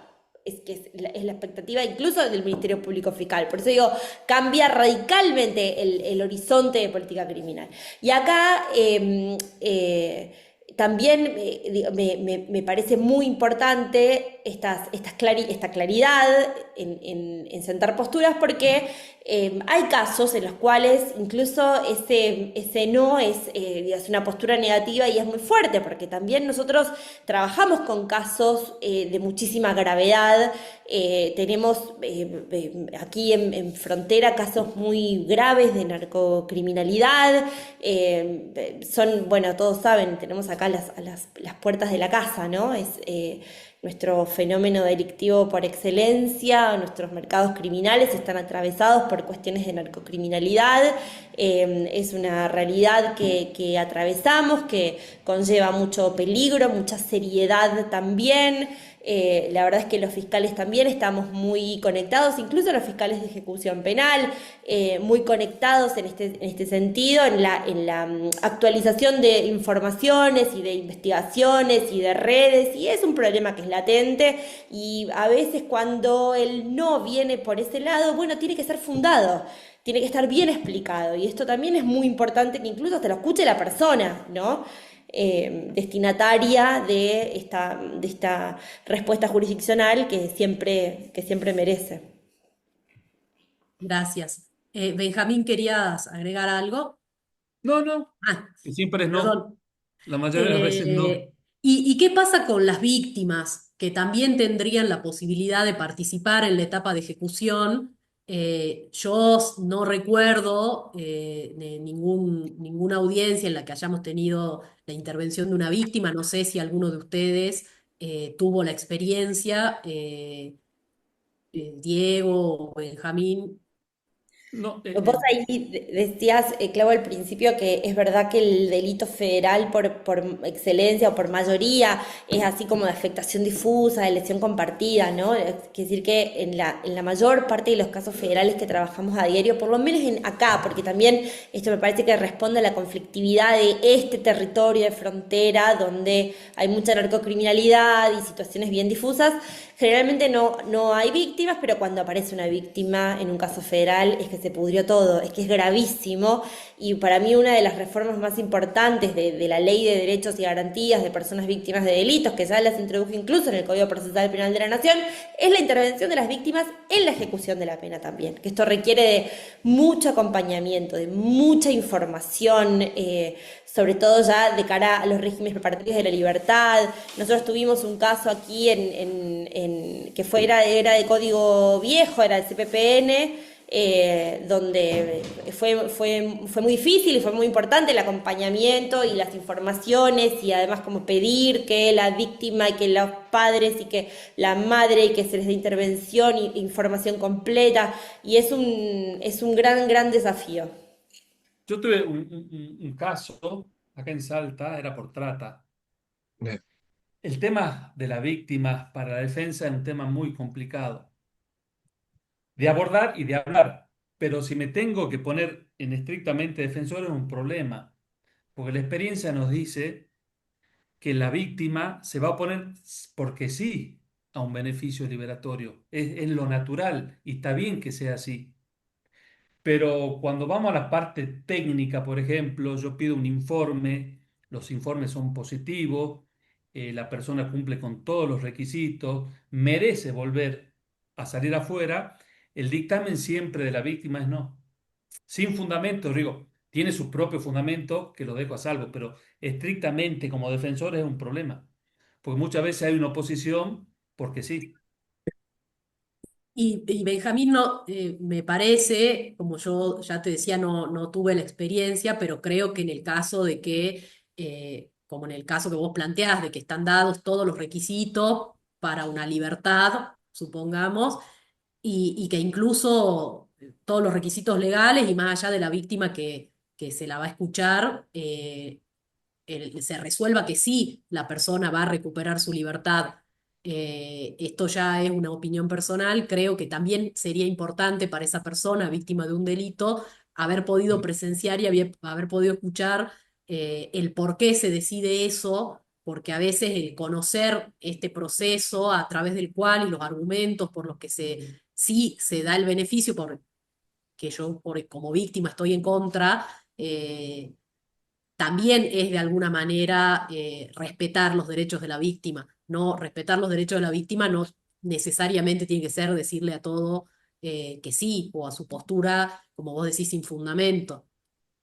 Es la expectativa incluso del Ministerio Público Fiscal. Por eso digo, cambia radicalmente el horizonte de política criminal. Y acá también me parece muy importante esta claridad en sentar posturas porque hay casos en los cuales incluso ese no es una postura negativa y es muy fuerte, porque también nosotros trabajamos con casos de muchísima gravedad. Tenemos aquí frontera casos muy graves de narcocriminalidad. Bueno, todos saben, tenemos acá las puertas de la casa, ¿no? Nuestro fenómeno delictivo por excelencia, nuestros mercados criminales están atravesados por cuestiones de narcocriminalidad. Es una realidad que atravesamos, que conlleva mucho peligro, mucha seriedad también. La verdad es que los fiscales también estamos muy conectados, incluso los fiscales de ejecución penal, muy conectados en este sentido, en la actualización de informaciones y de investigaciones y de redes, y es un problema que es latente, y a veces cuando el no viene por ese lado, bueno, tiene que ser fundado. Tiene que estar bien explicado, y esto también es muy importante que incluso te lo escuche la persona, ¿no? Destinataria de esta respuesta jurisdiccional que siempre merece. Gracias. Benjamín, ¿querías agregar algo? No, no, Ah, que siempre es no. perdón. La mayoría de las veces no. ¿Y qué pasa con las víctimas que también tendrían la posibilidad de participar en la etapa de ejecución? Yo no recuerdo ninguna audiencia en la que hayamos tenido la intervención de una víctima. No sé si alguno de ustedes tuvo la experiencia, Diego o Benjamín. No, Vos ahí decías, Clau, al principio que es verdad que el delito federal por excelencia o por mayoría es así como de afectación difusa, de lesión compartida, ¿no? Quiere decir que en la mayor parte de los casos federales que trabajamos a diario, por lo menos acá, porque también esto me parece que responde a la conflictividad de este territorio de frontera donde hay mucha narcocriminalidad y situaciones bien difusas, generalmente no hay víctimas, pero cuando aparece una víctima en un caso federal es que se pudrió todo, es que es gravísimo y para mí una de las reformas más importantes de la ley de derechos y garantías de personas víctimas de delitos, que ya las introdujo incluso en el Código Procesal Penal de la Nación, es la intervención de las víctimas en la ejecución de la pena también, que esto requiere de mucho acompañamiento, de mucha información, sobre todo ya de cara a los regímenes preparatorios de la libertad. Nosotros tuvimos un caso aquí que era de código viejo, era el CPPN, donde fue muy difícil y fue muy importante el acompañamiento y las informaciones y además como pedir que la víctima y que los padres y que la madre y que se les dé intervención e información completa y es un gran desafío. yo tuve un caso acá en Salta, era por trata. Eh, El tema de la víctima para la defensa es un tema muy complicado de abordar y de hablar, pero si me tengo que poner en estrictamente defensor es un problema, porque la experiencia nos dice que la víctima se va a oponer porque sí a un beneficio liberatorio, es lo natural y está bien que sea así. Pero cuando vamos a la parte técnica, por ejemplo, yo pido un informe, los informes son positivos, la persona cumple con todos los requisitos, merece volver a salir afuera, el dictamen siempre de la víctima es no. Sin fundamento, digo, tiene sus propios fundamentos que lo dejo a salvo, pero estrictamente como defensor es un problema, porque muchas veces hay una oposición porque sí. Y Benjamín, no, me parece, como yo ya te decía, no tuve la experiencia, pero creo que en el caso de que, como en el caso que vos planteás, de que están dados todos los requisitos para una libertad, supongamos, y que incluso todos los requisitos legales y más allá de la víctima que se la va a escuchar, se resuelva que sí, la persona va a recuperar su libertad. Esto ya es una opinión personal, creo que también sería importante para esa persona víctima de un delito haber podido presenciar y haber podido escuchar el por qué se decide eso, porque a veces el conocer este proceso a través del cual y los argumentos por los que sí se da el beneficio, porque yo como víctima estoy en contra, también es de alguna manera respetar los derechos de la víctima. No respetar los derechos de la víctima no necesariamente tiene que ser decirle a todo que sí, o a su postura, como vos decís, sin fundamento.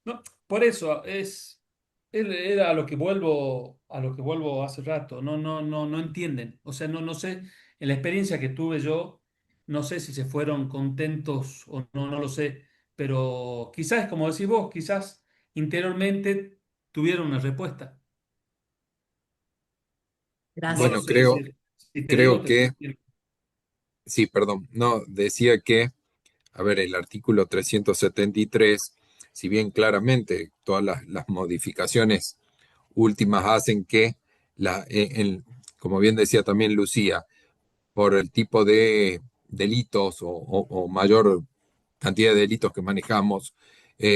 No, por eso era a lo que vuelvo hace rato. No entienden. O sea, no sé, en la experiencia que tuve yo, no sé si se fueron contentos o no lo sé. Pero quizás, como decís vos, quizás interiormente tuvieron una respuesta. No lo Gracias. Bueno, sé si te digo, creo te estoy que, diciendo. sí, perdón, no, decía que, a ver, el artículo 373, si bien claramente todas las modificaciones últimas hacen que, como bien decía también Lucía, por el tipo de delitos o mayor cantidad de delitos que manejamos,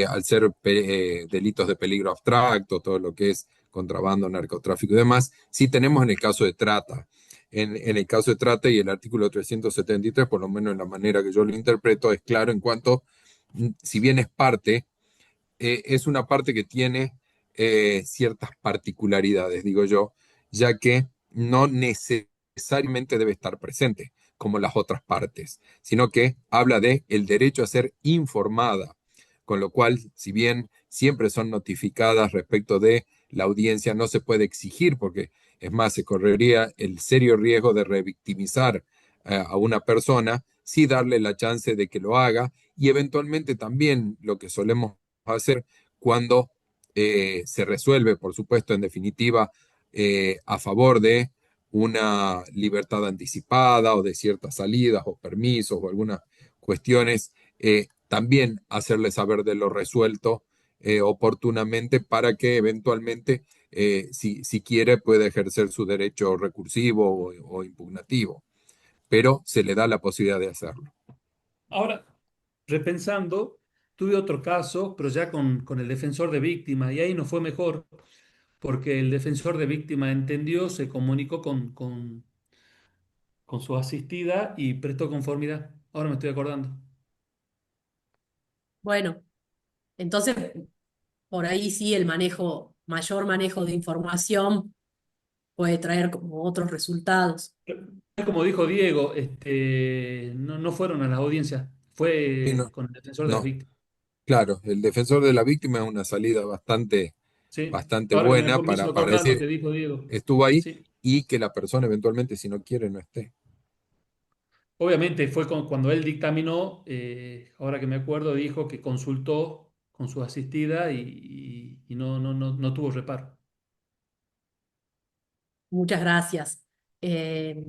al ser delitos de peligro abstracto, todo lo que es contrabando, narcotráfico y demás, sí tenemos en el caso de trata. En el caso de trata y el artículo 373, por lo menos en la manera que yo lo interpreto, es claro en cuanto, si bien es parte, es una parte que tiene ciertas particularidades, digo yo, ya que no necesariamente debe estar presente como las otras partes, sino que habla de el derecho a ser informada con lo cual, si bien siempre son notificadas respecto de la audiencia, no se puede exigir, porque es más, se correría el serio riesgo de revictimizar a una persona, sí darle la chance de que lo haga y eventualmente también lo que solemos hacer cuando se resuelve, por supuesto, en definitiva, a favor de una libertad anticipada o de ciertas salidas o permisos o algunas cuestiones, también hacerle saber de lo resuelto oportunamente para que eventualmente, si quiere, pueda ejercer su derecho recursivo o impugnativo, pero se le da la posibilidad de hacerlo. Ahora, repensando, tuve otro caso, pero ya con el defensor de víctima, y ahí no fue mejor, porque el defensor de víctima entendió, se comunicó con su asistida y prestó conformidad. Ahora me estoy acordando. Bueno, entonces por ahí sí el mayor manejo de información puede traer como otros resultados. Como dijo Diego, no fueron a las audiencias, Y fue no, con el defensor de las no, víctimas. claro, el defensor de la víctima es una salida Sí, bastante ahora que buena me hizo para acordar lo decir que dijo Diego. estuvo ahí Sí, y que la persona eventualmente, si no quiere, no esté. obviamente fue cuando él dictaminó, ahora que me acuerdo, dijo que consultó con su asistida y no tuvo reparo. Muchas gracias. Eh,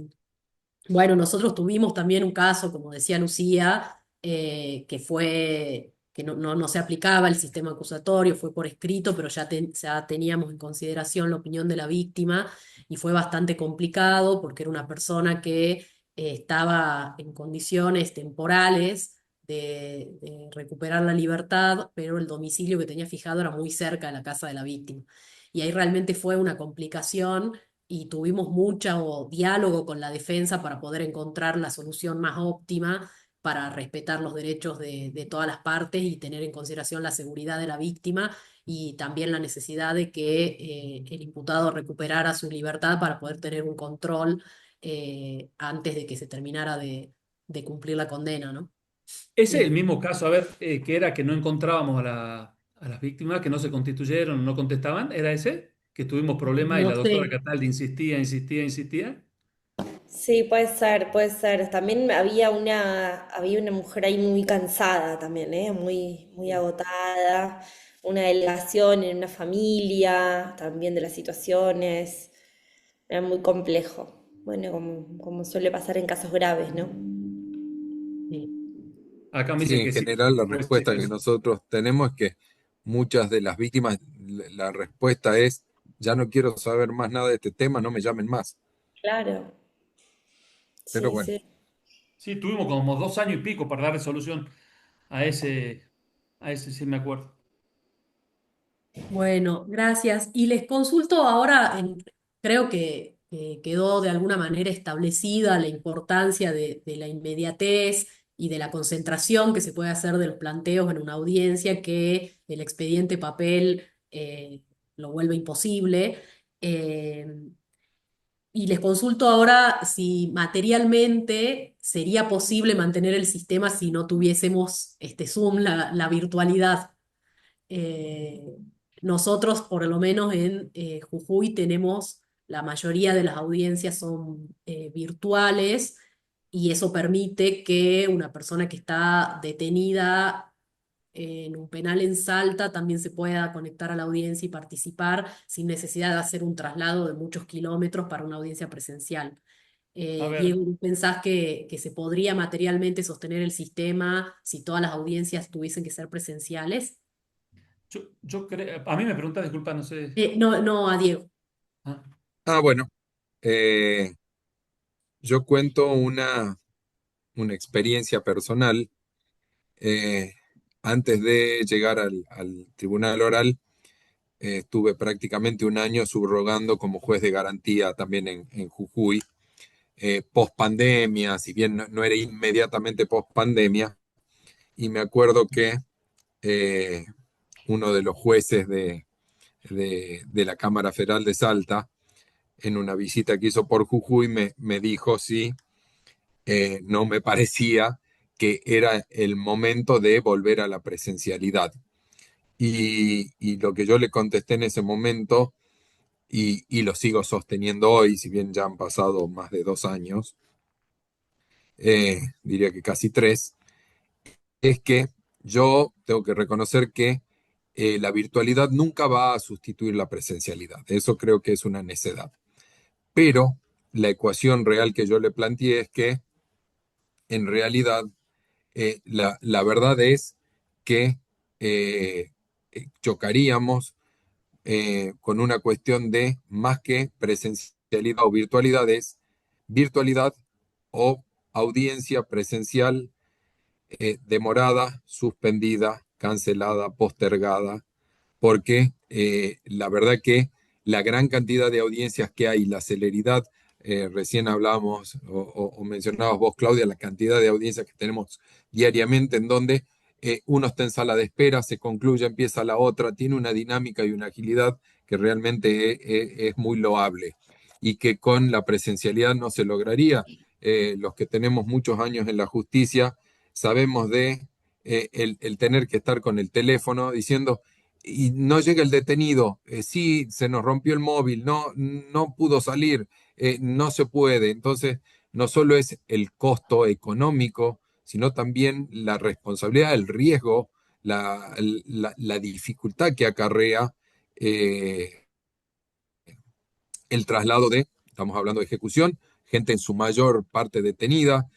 Bueno, nosotros tuvimos también un caso, como decía Lucía, que fue que no se aplicaba el sistema acusatorio, fue por escrito, pero ya teníamos en consideración la opinión de la víctima y fue bastante complicado porque era una persona que estaba en condiciones temporales de recuperar la libertad, pero el domicilio que tenía fijado era muy cerca de la casa de la víctima. Y ahí realmente fue una complicación y tuvimos mucho diálogo con la defensa para poder encontrar la solución más óptima para respetar los derechos de todas las partes y tener en consideración la seguridad de la víctima y también la necesidad de que el imputado recuperara su libertad para poder tener un control antes de que se terminara de cumplir la condena, ¿no? Ese es el Eh, mismo caso, a ver, que era que no encontrábamos a las víctimas, que no se constituyeron, no contestaban, ¿era ese? Que tuvimos problemas y no la doctora sé. Cataldi insistía, insistía, insistía. Sí, puede ser, puede ser. También había una mujer ahí muy cansada también, ¿eh? Muy agotada. Una delegación en una familia, también de las situaciones. Era muy complejo. Bueno, como suele pasar en casos graves, ¿no? Sí. Acá me Sí, dicen en que sí, general la puede ser respuesta que eso. nosotros tenemos es que muchas de las víctimas, la respuesta es, ya no quiero saber más nada de este tema, no me llamen más. Claro, Pero sí, bueno, sí. Sí, tuvimos como 2 años y pico para dar solución a ese sí me acuerdo. Bueno, gracias. Y les consulto ahora, creo que quedó de alguna manera establecida la importancia de la inmediatez y de la concentración que se puede hacer de los planteos en una audiencia, que el expediente papel lo vuelve imposible. Eh, y les consulto ahora si materialmente sería posible mantener el sistema si no tuviésemos este Zoom, la virtualidad. Eh, Nosotros, por lo menos en Jujuy, tenemos la mayoría de las audiencias son virtuales y eso permite que una persona que está detenida en un penal en Salta también se pueda conectar a la audiencia y participar sin necesidad de hacer un traslado de muchos kilómetros para una audiencia presencial. A ver, Diego, ¿tú pensás que se podría materialmente sostener el sistema si todas las audiencias tuviesen que ser presenciales? yo creo, a mí me pregunta, disculpa, no sé. No, no, a Diego. Ah, bueno, eh, yo cuento una experiencia personal. Eh, Antes de llegar al tribunal oral, estuve prácticamente un año subrogando como juez de garantía también en Jujuy, post pandemia, si bien no era inmediatamente post pandemia, y me acuerdo que eh, uno de los jueces de la Cámara Federal de Salta, en una visita que hizo por Jujuy, me dijo si no me parecía que era el momento de volver a la presencialidad. Y lo que yo le contesté en ese momento, y lo sigo sosteniendo hoy, si bien ya han pasado más de 2 años, diría que casi 3, es que yo tengo que reconocer que la virtualidad nunca va a sustituir la presencialidad. Eso creo que es una necedad. Pero la ecuación real que yo le planteé es que en realidad la verdad es que eh, chocaríamos con una cuestión de más que presencialidad o virtualidad, es virtualidad o audiencia presencial demorada, suspendida, cancelada, postergada, porque la verdad que la gran cantidad de audiencias que hay, la celeridad, recién hablábamos o mencionabas vos, Claudia, la cantidad de audiencias que tenemos diariamente en donde uno está en sala de espera, se concluye, empieza la otra, tiene una dinámica y una agilidad que realmente es muy loable y que con la presencialidad no se lograría. Los que tenemos muchos años en la justicia sabemos de el tener que estar con el teléfono diciendo, y no llega el detenido, sí, se nos rompió el móvil, no pudo salir, no se puede. Entonces, no solo es el costo económico, sino también la responsabilidad, el riesgo, la dificultad que acarrea eh, el traslado de, estamos hablando de ejecución, gente en su mayor parte detenida.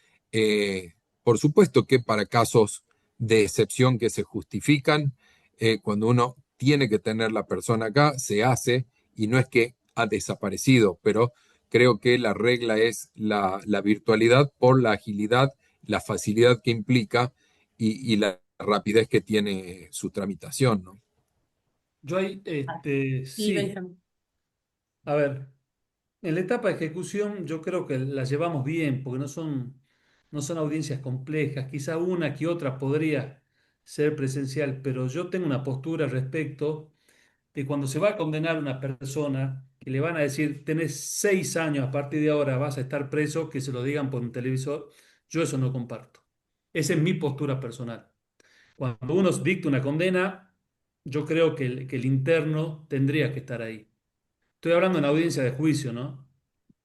Por supuesto que para casos de excepción que se justifican, cuando uno tiene que tener la persona acá, se hace y no es que ha desaparecido, pero creo que la regla es la virtualidad por la agilidad, la facilidad que implica y la rapidez que tiene su tramitación, ¿no? Yo ahí, Sí, sí, Benjamín. a ver, en la etapa de ejecución yo creo que la llevamos bien, porque no son audiencias complejas, quizá una que otra podría ser presencial, pero yo tengo una postura al respecto de cuando se va a condenar a una persona, que le van a decir, tenés 6 años, a partir de ahora vas a estar preso, que se lo digan por un televisor, yo eso no comparto. Esa es mi postura personal. Cuando uno dicta una condena, yo creo que el interno tendría que estar ahí. Estoy hablando en audiencia de juicio, ¿no?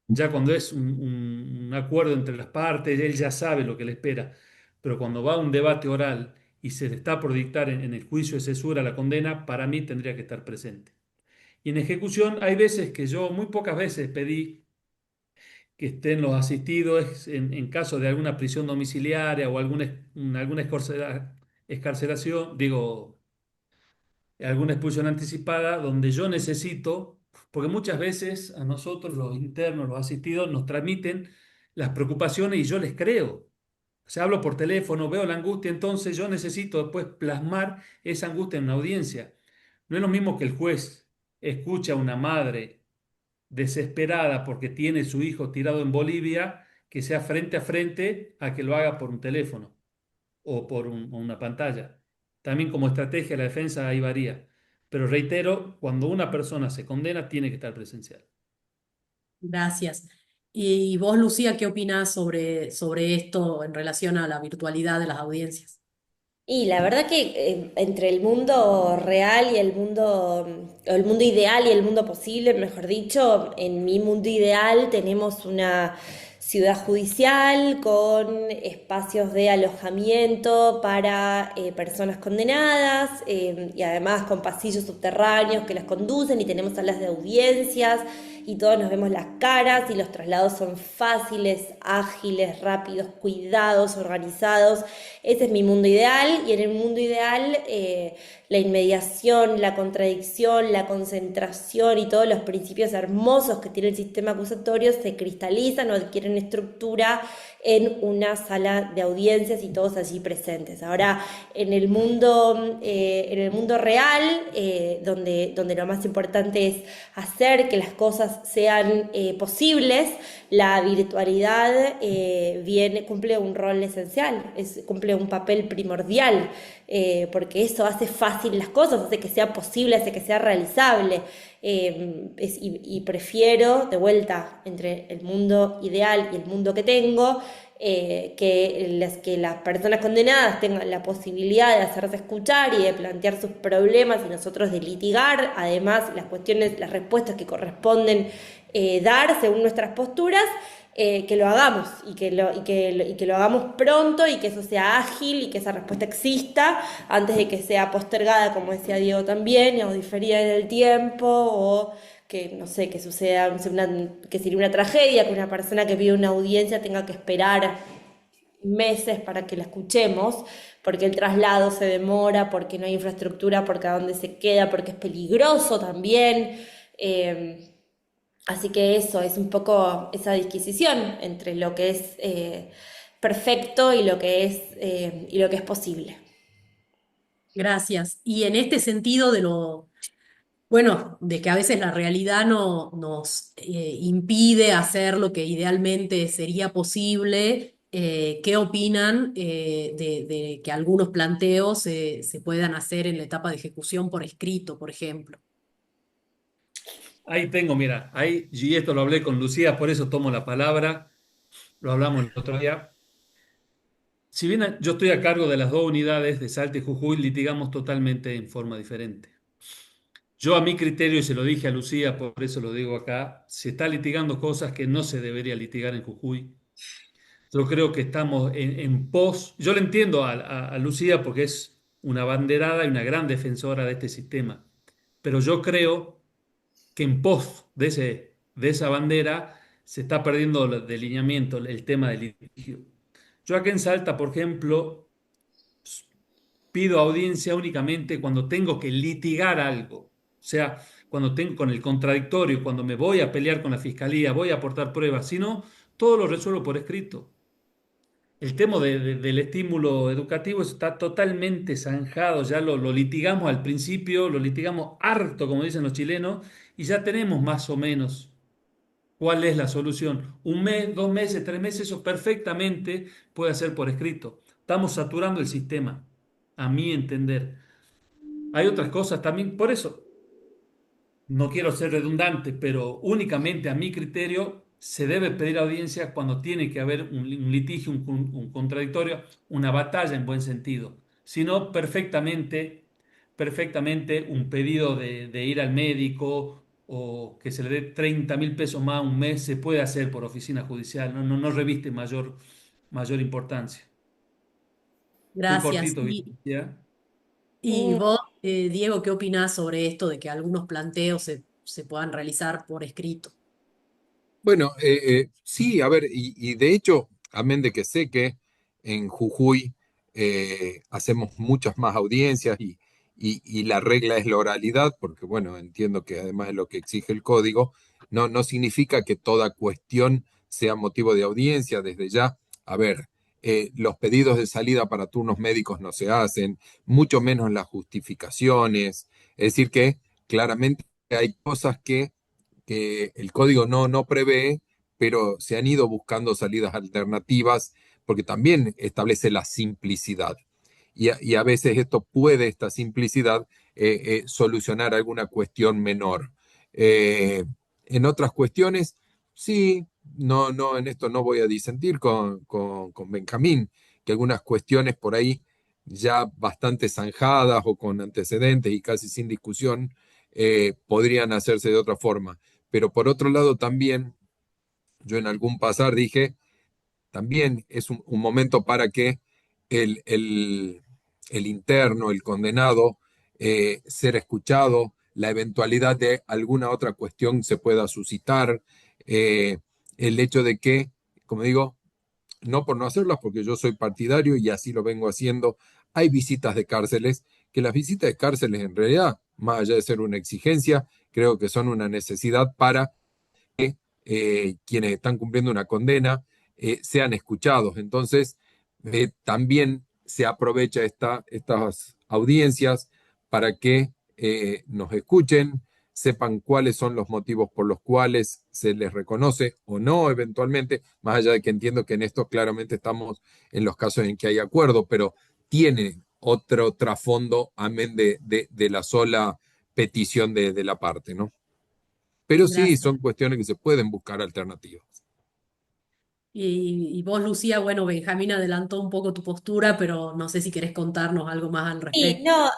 Ya cuando es un acuerdo entre las partes, él ya sabe lo que le espera. Pero cuando va a un debate oral y se le está por dictar en el juicio de cesura la condena, para mí tendría que estar presente. Y en ejecución hay veces que yo, muy pocas veces pedí que estén los asistidos en caso de alguna prisión domiciliaria o alguna escarcelación, digo, alguna expulsión anticipada, donde yo necesito, porque muchas veces a nosotros los internos, los asistidos, nos transmiten las preocupaciones y yo les creo. O sea, hablo por teléfono, veo la angustia, entonces yo necesito después plasmar esa angustia en una audiencia. No es lo mismo que el juez escucha a una madre desesperada porque tiene su hijo tirado en Bolivia, que sea frente a frente a que lo haga por un teléfono o por una pantalla. También como estrategia la defensa ahí varía. Pero reitero, cuando una persona se condena, tiene que estar presencial. Gracias. Y vos, Lucía, ¿qué opinás sobre esto en relación a la virtualidad de las audiencias? Y la verdad que entre el mundo real y o el mundo ideal y el mundo posible, mejor dicho, en mi mundo ideal tenemos una ciudad judicial con espacios de alojamiento para personas condenadas y además con pasillos subterráneos que las conducen y tenemos salas de audiencias y todos nos vemos las caras y los traslados son fáciles, ágiles, rápidos, cuidados, organizados. Ese es mi mundo ideal y en el mundo ideal la inmediación, la contradicción, la concentración y todos los principios hermosos que tiene el sistema acusatorio se cristalizan o adquieren estructura en una sala de audiencias y todos allí presentes. Ahora, en el mundo real, donde lo más importante es hacer que las cosas sean posibles, la virtualidad cumple un rol esencial, cumple un papel primordial, porque eso hace fácil las cosas, hace que sea posible, hace que sea realizable. Y prefiero, de vuelta, entre el mundo ideal y el mundo que tengo, que las personas condenadas tengan la posibilidad de hacerse escuchar y de plantear sus problemas y nosotros de litigar, además las cuestiones, las respuestas que corresponden dar según nuestras posturas, que lo hagamos y que lo hagamos pronto y que eso sea ágil y que esa respuesta exista antes de que sea postergada, como decía Diego también, o diferida en el tiempo, o que, no sé, que suceda, que sería una tragedia, que una persona que pide una audiencia tenga que esperar meses para que la escuchemos, porque el traslado se demora, porque no hay infraestructura, porque a dónde se queda, porque es peligroso también. Así que eso es un poco esa disquisición entre lo que es perfecto y lo que es posible. Gracias. Y en este sentido de lo, bueno, de que a veces la realidad no nos impide hacer lo que idealmente sería posible, ¿qué opinan de que algunos planteos se puedan hacer en la etapa de ejecución por escrito, por ejemplo? Ahí tengo, mira, ahí, y esto lo hablé con Lucía, por eso tomo la palabra, lo hablamos el otro día. Si bien yo estoy a cargo de las dos unidades de Salta y Jujuy, litigamos totalmente en forma diferente. Yo a mi criterio, y se lo dije a Lucía, por eso lo digo acá, se está litigando cosas que no se debería litigar en Jujuy. Yo creo que estamos en pos, yo le entiendo a Lucía porque es una banderada y una gran defensora de este sistema, pero yo creo que en pos de esa bandera se está perdiendo el delineamiento, el tema del litigio. Yo acá en Salta, por ejemplo, pido audiencia únicamente cuando tengo que litigar algo. O sea, cuando tengo con el contradictorio, cuando me voy a pelear con la fiscalía, voy a aportar pruebas. Si no, todo lo resuelvo por escrito. El tema del estímulo educativo está totalmente zanjado, ya lo litigamos al principio, lo litigamos harto, como dicen los chilenos, y ya tenemos más o menos cuál es la solución. Un mes, 2 meses, 3 meses, eso perfectamente puede ser por escrito. Estamos saturando el sistema, a mi entender. Hay otras cosas también, por eso no quiero ser redundante, pero únicamente a mi criterio se debe pedir audiencia cuando tiene que haber un litigio, un contradictorio, una batalla en buen sentido. Si no, perfectamente un pedido de ir al médico o que se le dé 30.000 pesos más un mes se puede hacer por oficina judicial, no reviste mayor importancia. Fui Gracias. cortito, ¿ya? Y Mm, vos, Diego, ¿qué opinás sobre esto de que algunos planteos se puedan realizar por escrito? Bueno, sí, a ver, y de hecho, amén de que sé que en Jujuy hacemos muchas más audiencias y la regla es la oralidad, porque bueno, entiendo que además de lo que exige el código, no significa que toda cuestión sea motivo de audiencia desde ya. A ver, los pedidos de salida para turnos médicos no se hacen, mucho menos las justificaciones, es decir, que claramente hay cosas que el código no prevé, pero se han ido buscando salidas alternativas porque también establece la simplicidad. Y a veces esto puede, esta simplicidad, solucionar alguna cuestión menor. Eh, en otras cuestiones, sí, en esto no voy a disentir con Benjamín, que algunas cuestiones por ahí ya bastante zanjadas o con antecedentes y casi sin discusión, podrían hacerse de otra forma. Pero por otro lado también, yo en algún pasar dije, también es un momento para que el, el, el interno, el condenado, ser escuchado, la eventualidad de alguna otra cuestión se pueda suscitar, eh, el hecho de que, como digo, no por no hacerlas, porque yo soy partidario y así lo vengo haciendo, hay visitas de cárceles, que las visitas de cárceles en realidad, más allá de ser una exigencia, creo que son una necesidad para quienes están cumpliendo una condena sean escuchados. Entonces, también se aprovecha estas audiencias para que nos escuchen, sepan cuáles son los motivos por los cuales se les reconoce o no eventualmente, más allá de que entiendo que en esto claramente estamos en los casos en que hay acuerdo, pero tiene otro trasfondo, amén de la sola petición de la parte, ¿no? Pero sí, Gracias. son cuestiones que se pueden buscar alternativas. Y vos, Lucía, bueno, Benjamín adelantó un poco tu postura, pero no sé si querés contarnos algo más al Sí, respecto. no,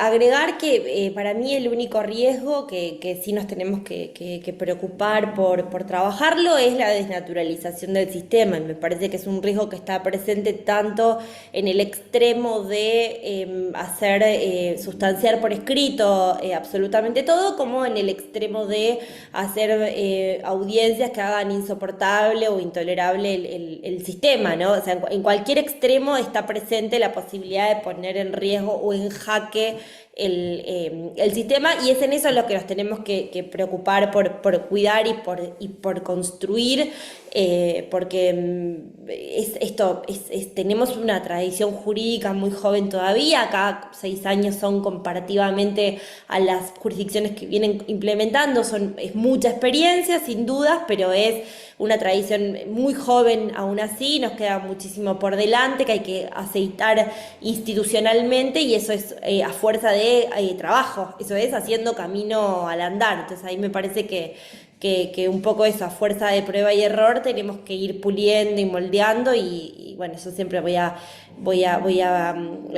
agregar que para mí el único riesgo que sí nos tenemos que preocupar por trabajarlo es la desnaturalización del sistema. Y me parece que es un riesgo que está presente tanto en el extremo de hacer, sustanciar por escrito absolutamente todo, como en el extremo de hacer audiencias que hagan insoportable o intolerable el sistema, ¿no? O sea, en cualquier extremo está presente la posibilidad de poner en riesgo o en jaque el sistema y es en eso lo que nos tenemos que preocupar por cuidar y por construir, porque tenemos una tradición jurídica muy joven todavía, cada 6 años son comparativamente a las jurisdicciones que vienen implementando, es mucha experiencia sin dudas, pero es una tradición muy joven aún así, nos queda muchísimo por delante que hay que aceitar institucionalmente y eso es a fuerza de trabajo, eso es haciendo camino al andar. Entonces ahí me parece que un poco eso, a fuerza de prueba y error, tenemos que ir puliendo y moldeando y bueno, yo siempre voy a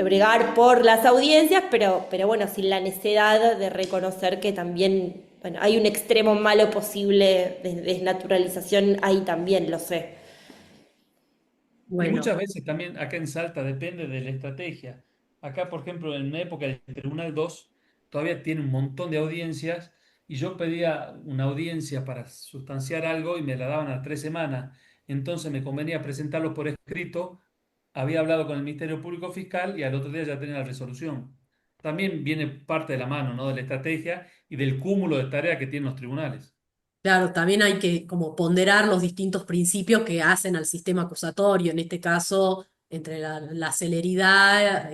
bregar por las audiencias, pero bueno, sin la necesidad de reconocer que también, bueno, hay un extremo malo posible de desnaturalización, ahí también lo sé. Y muchas Bueno, veces también acá en Salta depende de la estrategia. Acá, por ejemplo, en una época del Tribunal 2 todavía tiene un montón de audiencias y yo pedía una audiencia para sustanciar algo y me la daban a 3 semanas. Entonces me convenía presentarlo por escrito. Había hablado con el Ministerio Público Fiscal y al otro día ya tenía la resolución. También viene parte de la mano, ¿no? De la estrategia y del cúmulo de tareas que tienen los tribunales. claro, también hay que como ponderar los distintos principios que hacen al sistema acusatorio, en este caso, entre la celeridad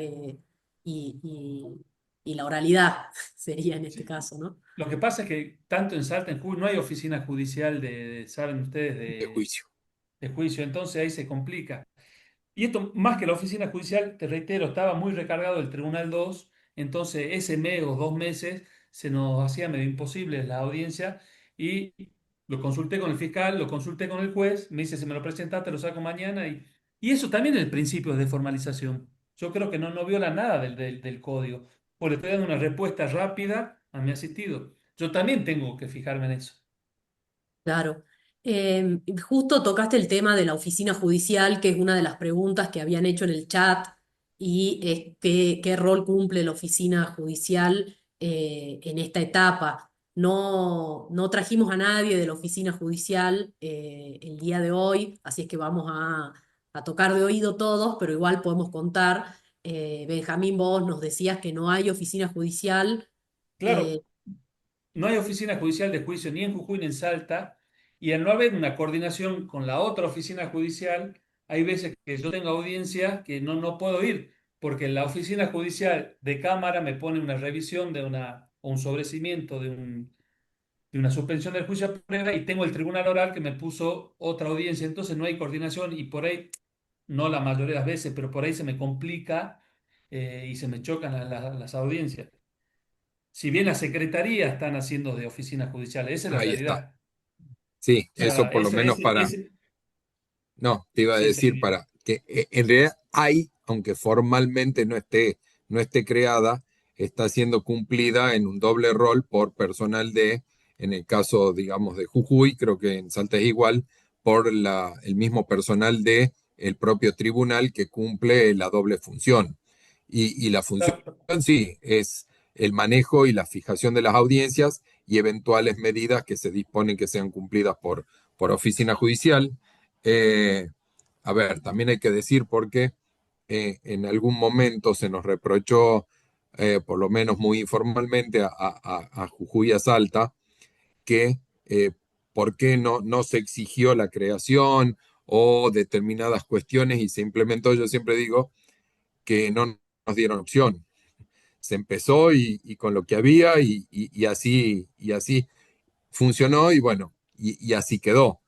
y la oralidad, sería en este Sí. caso, ¿no? Lo que pasa es que tanto en Salta, en Jujuy, no hay oficina judicial saben ustedes, de juicio. de juicio, entonces ahí se complica. Y esto, más que la oficina judicial, te reitero, estaba muy recargado el Tribunal 2, entonces ese mes o 2 meses se nos hacía medio imposible la audiencia y lo consulté con el fiscal, lo consulté con el juez, me dice, si me lo presentas, te lo saco mañana. Y eso también es el principio de formalización. Yo creo que no viola nada del código, porque estoy dando una respuesta rápida a mi asistido. Yo también tengo que fijarme en eso. Claro. Justo tocaste el tema de la oficina judicial, que es una de las preguntas que habían hecho en el chat, y qué rol cumple la oficina judicial en esta etapa. No trajimos a nadie de la oficina judicial el día de hoy, así es que vamos a tocar de oído todos, pero igual podemos contar. Benjamín, vos nos decías que no hay oficina judicial. Claro, eh, no hay oficina judicial de juicio ni en Jujuy ni en Salta, y al no haber una coordinación con la otra oficina judicial, hay veces que yo tengo audiencia que no puedo ir, porque la oficina judicial de Cámara me pone una revisión o un sobrecimiento de una suspensión del juicio a prueba y tengo el tribunal oral que me puso otra audiencia, entonces no hay coordinación y por ahí, no la mayoría de las veces, pero por ahí se me complica y se me chocan las audiencias. Si bien las secretarías están haciendo de oficinas judiciales, esa es la Ahí está. realidad. Sí, O eso sea, por lo eso, menos para, no, te iba a sí, decir sí. para que en realidad hay, aunque formalmente no esté creada, está siendo cumplida en un doble rol por personal en el caso, digamos, de Jujuy, creo que en Salta es igual, por el mismo personal de el propio tribunal que cumple la doble función. Y la función sí es el manejo y la fijación de las audiencias y eventuales medidas que se disponen que sean cumplidas por oficina judicial. Eh, a ver, también hay que decir porque en algún momento se nos reprochó, por lo menos muy informalmente, a Jujuy y a Salta, que por qué no se exigió la creación o determinadas cuestiones y se implementó. Yo siempre digo que no nos dieron opción. Se empezó y con lo que había y así funcionó y bueno, y así quedó.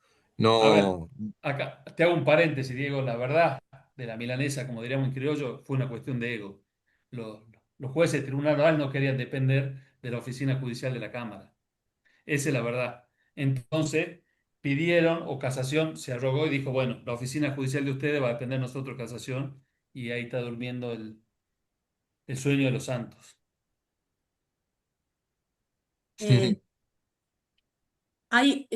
A ver, No, acá te hago un paréntesis, Diego. La verdad de la milanesa, como diríamos en criollo, fue una cuestión de ego. Los, los jueces del Tribunal Oral no querían depender de la oficina judicial de la Cámara. Esa es la verdad. Entonces, pidieron, o casación se arrogó y dijo, bueno, la oficina judicial de ustedes va a depender de nosotros, casación, y ahí está durmiendo el sueño de los santos. Eh, hay,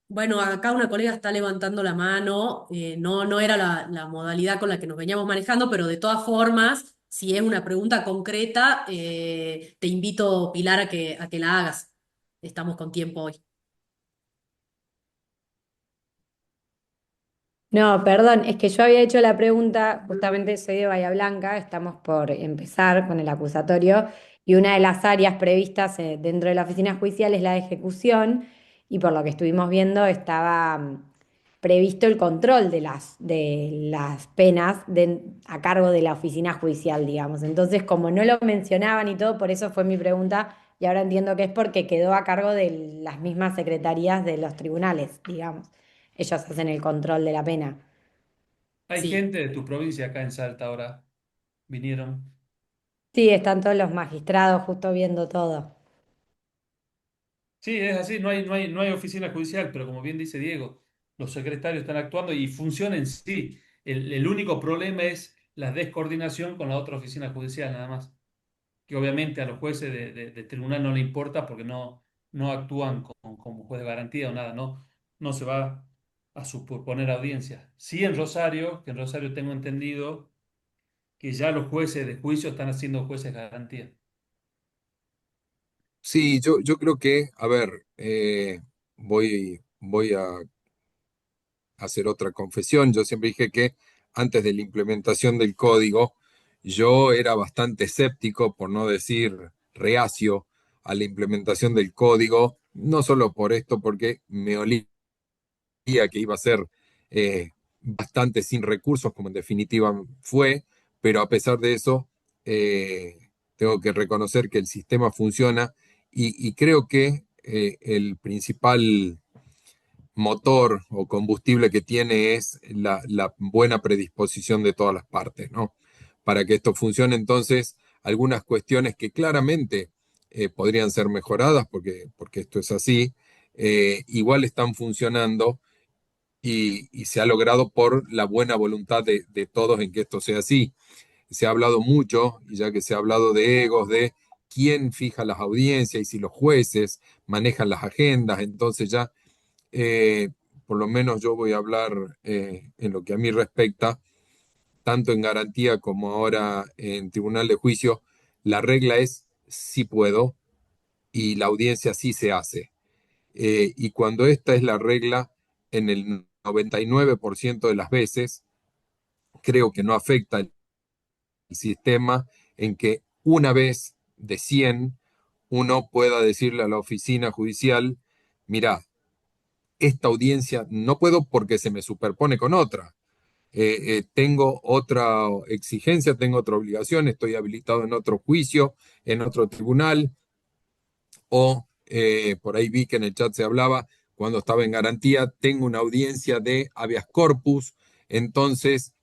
bueno, acá una colega está levantando la mano, no era la modalidad con la que nos veníamos manejando, pero de todas formas, si es una pregunta concreta, te invito, Pilar, a que la hagas. Estamos con tiempo hoy. No, perdón, es que yo había hecho la pregunta, justamente soy de Bahía Blanca, estamos por empezar con el acusatorio y una de las áreas previstas dentro de la oficina judicial es la de ejecución y por lo que estuvimos viendo estaba previsto el control de las penas a cargo de la oficina judicial, digamos. Entonces, como no lo mencionaban y todo, por eso fue mi pregunta y ahora entiendo que es porque quedó a cargo de las mismas secretarías de los tribunales, digamos. Ellos hacen el control de la pena. Hay Sí. gente de tu provincia acá en Salta ahora, vinieron. Sí, están todos los magistrados justo viendo todo. Sí, es así, no hay oficina judicial, pero como bien dice Diego, los secretarios están actuando y funciona en sí. El único problema es la descoordinación con la otra oficina judicial, nada más. Que obviamente a los jueces de tribunal no le importa porque no actúan como juez de garantía o nada, no se va a superponer audiencia. Sí en Rosario, que en Rosario tengo entendido que ya los jueces de juicio están haciendo jueces de garantía. Sí, yo creo que, a ver, voy a hacer otra confesión. Yo siempre dije que antes de la implementación del código, yo era bastante escéptico, por no decir reacio, a la implementación del código, no solo por esto, porque me olía que iba a ser bastante sin recursos, como en definitiva fue, pero a pesar de eso, tengo que reconocer que el sistema funciona y creo que el principal motor o combustible que tiene es la buena predisposición de todas las partes, ¿no? Para que esto funcione, entonces, algunas cuestiones que claramente podrían ser mejoradas, porque esto es así, igual están funcionando y se ha logrado por la buena voluntad de todos en que esto sea así. Se ha hablado mucho, y ya que se ha hablado de egos, de quién fija las audiencias y si los jueces manejan las agendas, entonces ya eh, por lo menos yo voy a hablar en lo que a mí respecta, tanto en garantía como ahora en tribunal de juicio, la regla es si puedo y la audiencia sí se hace. Y cuando esta es la regla, en el 99% de las veces, creo que no afecta el sistema en que una vez de 100 uno pueda decirle a la oficina judicial, mira, esta audiencia no puedo porque se me superpone con otra. Tengo otra exigencia, tengo otra obligación, estoy habilitado en otro juicio, en otro tribunal, o por ahí vi que en el chat se hablaba, cuando estaba en garantía, tengo una audiencia de habeas corpus, entonces,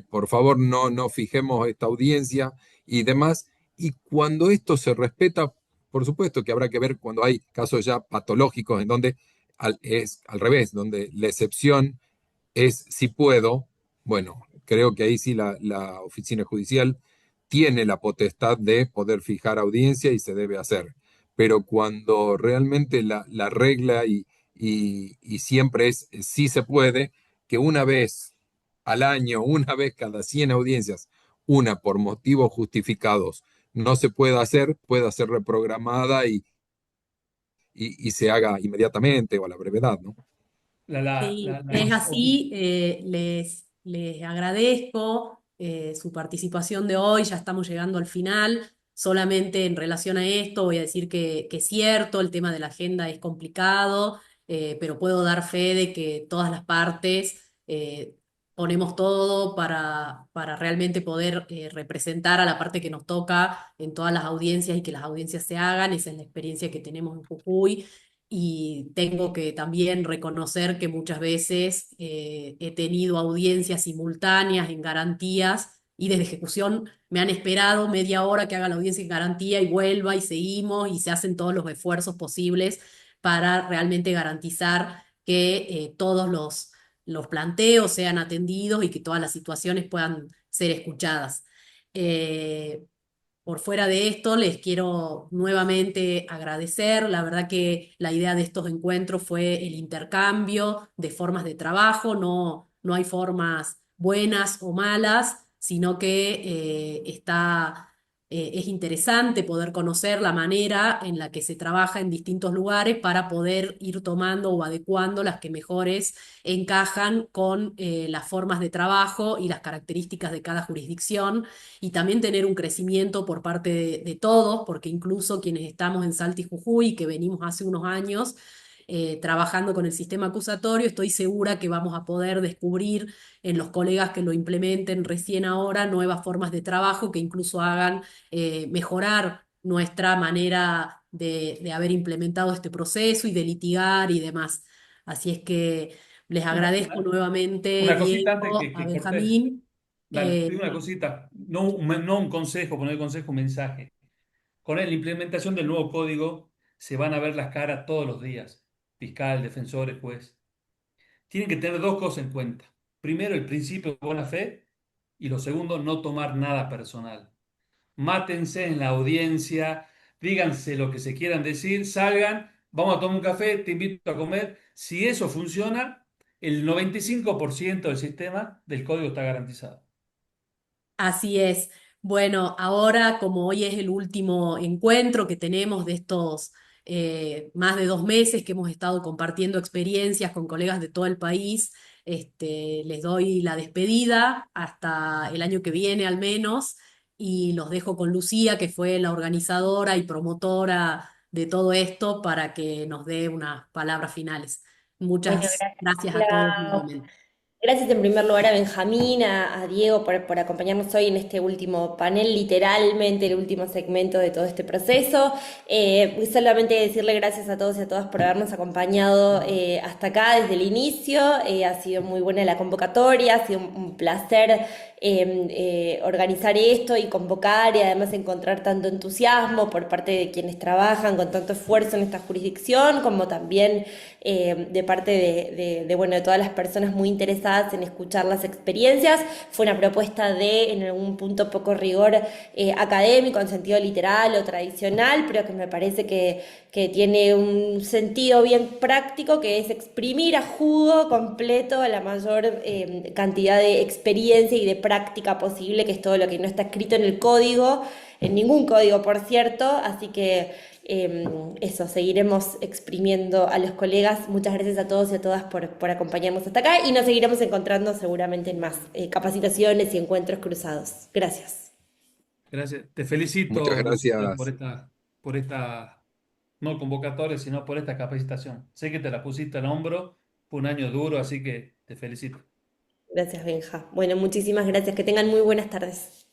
por favor, no fijemos esta audiencia y demás. Y cuando esto se respeta, por supuesto que habrá que ver cuando hay casos ya patológicos en donde es al revés, donde la excepción es si puedo, bueno, creo que ahí sí la oficina judicial tiene la potestad de poder fijar audiencia y se debe hacer. Pero cuando realmente la regla y siempre es sí se puede, que una vez al año, una vez cada 100 audiencias, una por motivos justificados, no se pueda ser reprogramada y se haga inmediatamente o a la brevedad, ¿no? Sí, es así. Les agradezco su participación de hoy. Ya estamos llegando al final. Solamente en relación a esto voy a decir que es cierto, el tema de la agenda es complicado, pero puedo dar fe de que todas las partes ponemos todo para realmente poder representar a la parte que nos toca en todas las audiencias y que las audiencias se hagan. Esa es la experiencia que tenemos en Jujuy. Y tengo que también reconocer que muchas veces he tenido audiencias simultáneas en garantías y desde ejecución me han esperado media hora que haga la audiencia en garantía y vuelva y seguimos y se hacen todos los esfuerzos posibles para realmente garantizar que todos los planteos sean atendidos y que todas las situaciones puedan ser escuchadas. Eh, por fuera de esto, les quiero nuevamente agradecer. La verdad que la idea de estos encuentros fue el intercambio de formas de trabajo. No hay formas buenas o malas, sino que es interesante poder conocer la manera en la que se trabaja en distintos lugares para poder ir tomando o adecuando las que mejores encajan con las formas de trabajo y las características de cada jurisdicción, y también tener un crecimiento por parte de todos, porque incluso quienes estamos en Salta y Jujuy, que venimos hace unos años trabajando con el sistema acusatorio, estoy segura que vamos a poder descubrir en los colegas que lo implementen recién ahora nuevas formas de trabajo que incluso hagan mejorar nuestra manera de haber implementado este proceso y de litigar y demás. Así es que les Una, agradezco una, nuevamente, una cosita antes Diego, a que cortes. Benjamín. Dale, te eh, digo una cosita, no un consejo, poner consejo, un mensaje. Con la implementación del nuevo código se van a ver las caras todos los días, fiscal, defensores, juez. Tienen que tener dos cosas en cuenta. Primero, el principio de buena fe y lo segundo, no tomar nada personal. Mátense en la audiencia, díganse lo que se quieran decir, salgan, vamos a tomar un café, te invito a comer. Si eso funciona, el 95% del sistema del código está garantizado. Así es. Bueno, ahora como hoy es el último encuentro que tenemos de estos más de 2 meses que hemos estado compartiendo experiencias con colegas de todo el país, les doy la despedida hasta el año que viene al menos, y los dejo con Lucía, que fue la organizadora y promotora de todo esto, para que nos dé unas palabras finales. Bueno, Muchas gracias, gracias a todos Clau. nuevamente. Gracias en primer lugar a Benjamín, a Diego por acompañarnos hoy en este último panel, literalmente el último segmento de todo este proceso. Solamente decirle gracias a todos y a todas por habernos acompañado hasta acá desde el inicio. Ha sido muy buena la convocatoria, ha sido un placer organizar esto y convocar y además encontrar tanto entusiasmo por parte de quienes trabajan con tanto esfuerzo en esta jurisdicción, como también de parte bueno, de todas las personas muy interesadas en escuchar las experiencias. Fue una propuesta de, en algún punto, poco rigor académico, en sentido literal o tradicional, pero que me parece que tiene un sentido bien práctico, que es exprimir a jugo completo a la mayor cantidad de experiencia y de práctica posible, que es todo lo que no está escrito en el código, en ningún código, por cierto. Así que eso, seguiremos exprimiendo a los colegas. Muchas gracias a todos y a todas por acompañarnos hasta acá, y nos seguiremos encontrando seguramente en más capacitaciones y encuentros cruzados. Gracias. Gracias. Te Muchas felicito, Lucía, gracias. por esta, no convocatoria, sino por esta capacitación. Sé que te la pusiste al hombro, fue un año duro, así que te felicito. Gracias, Benja. Bueno, muchísimas gracias. Que tengan muy buenas tardes.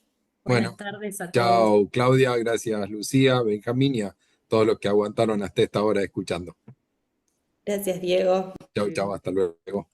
Buenas Bueno, tardes a todos. chao Claudia, gracias Lucía, Benjamín y a todos los que aguantaron hasta esta hora escuchando. Gracias, Diego. Chao, chao, hasta luego.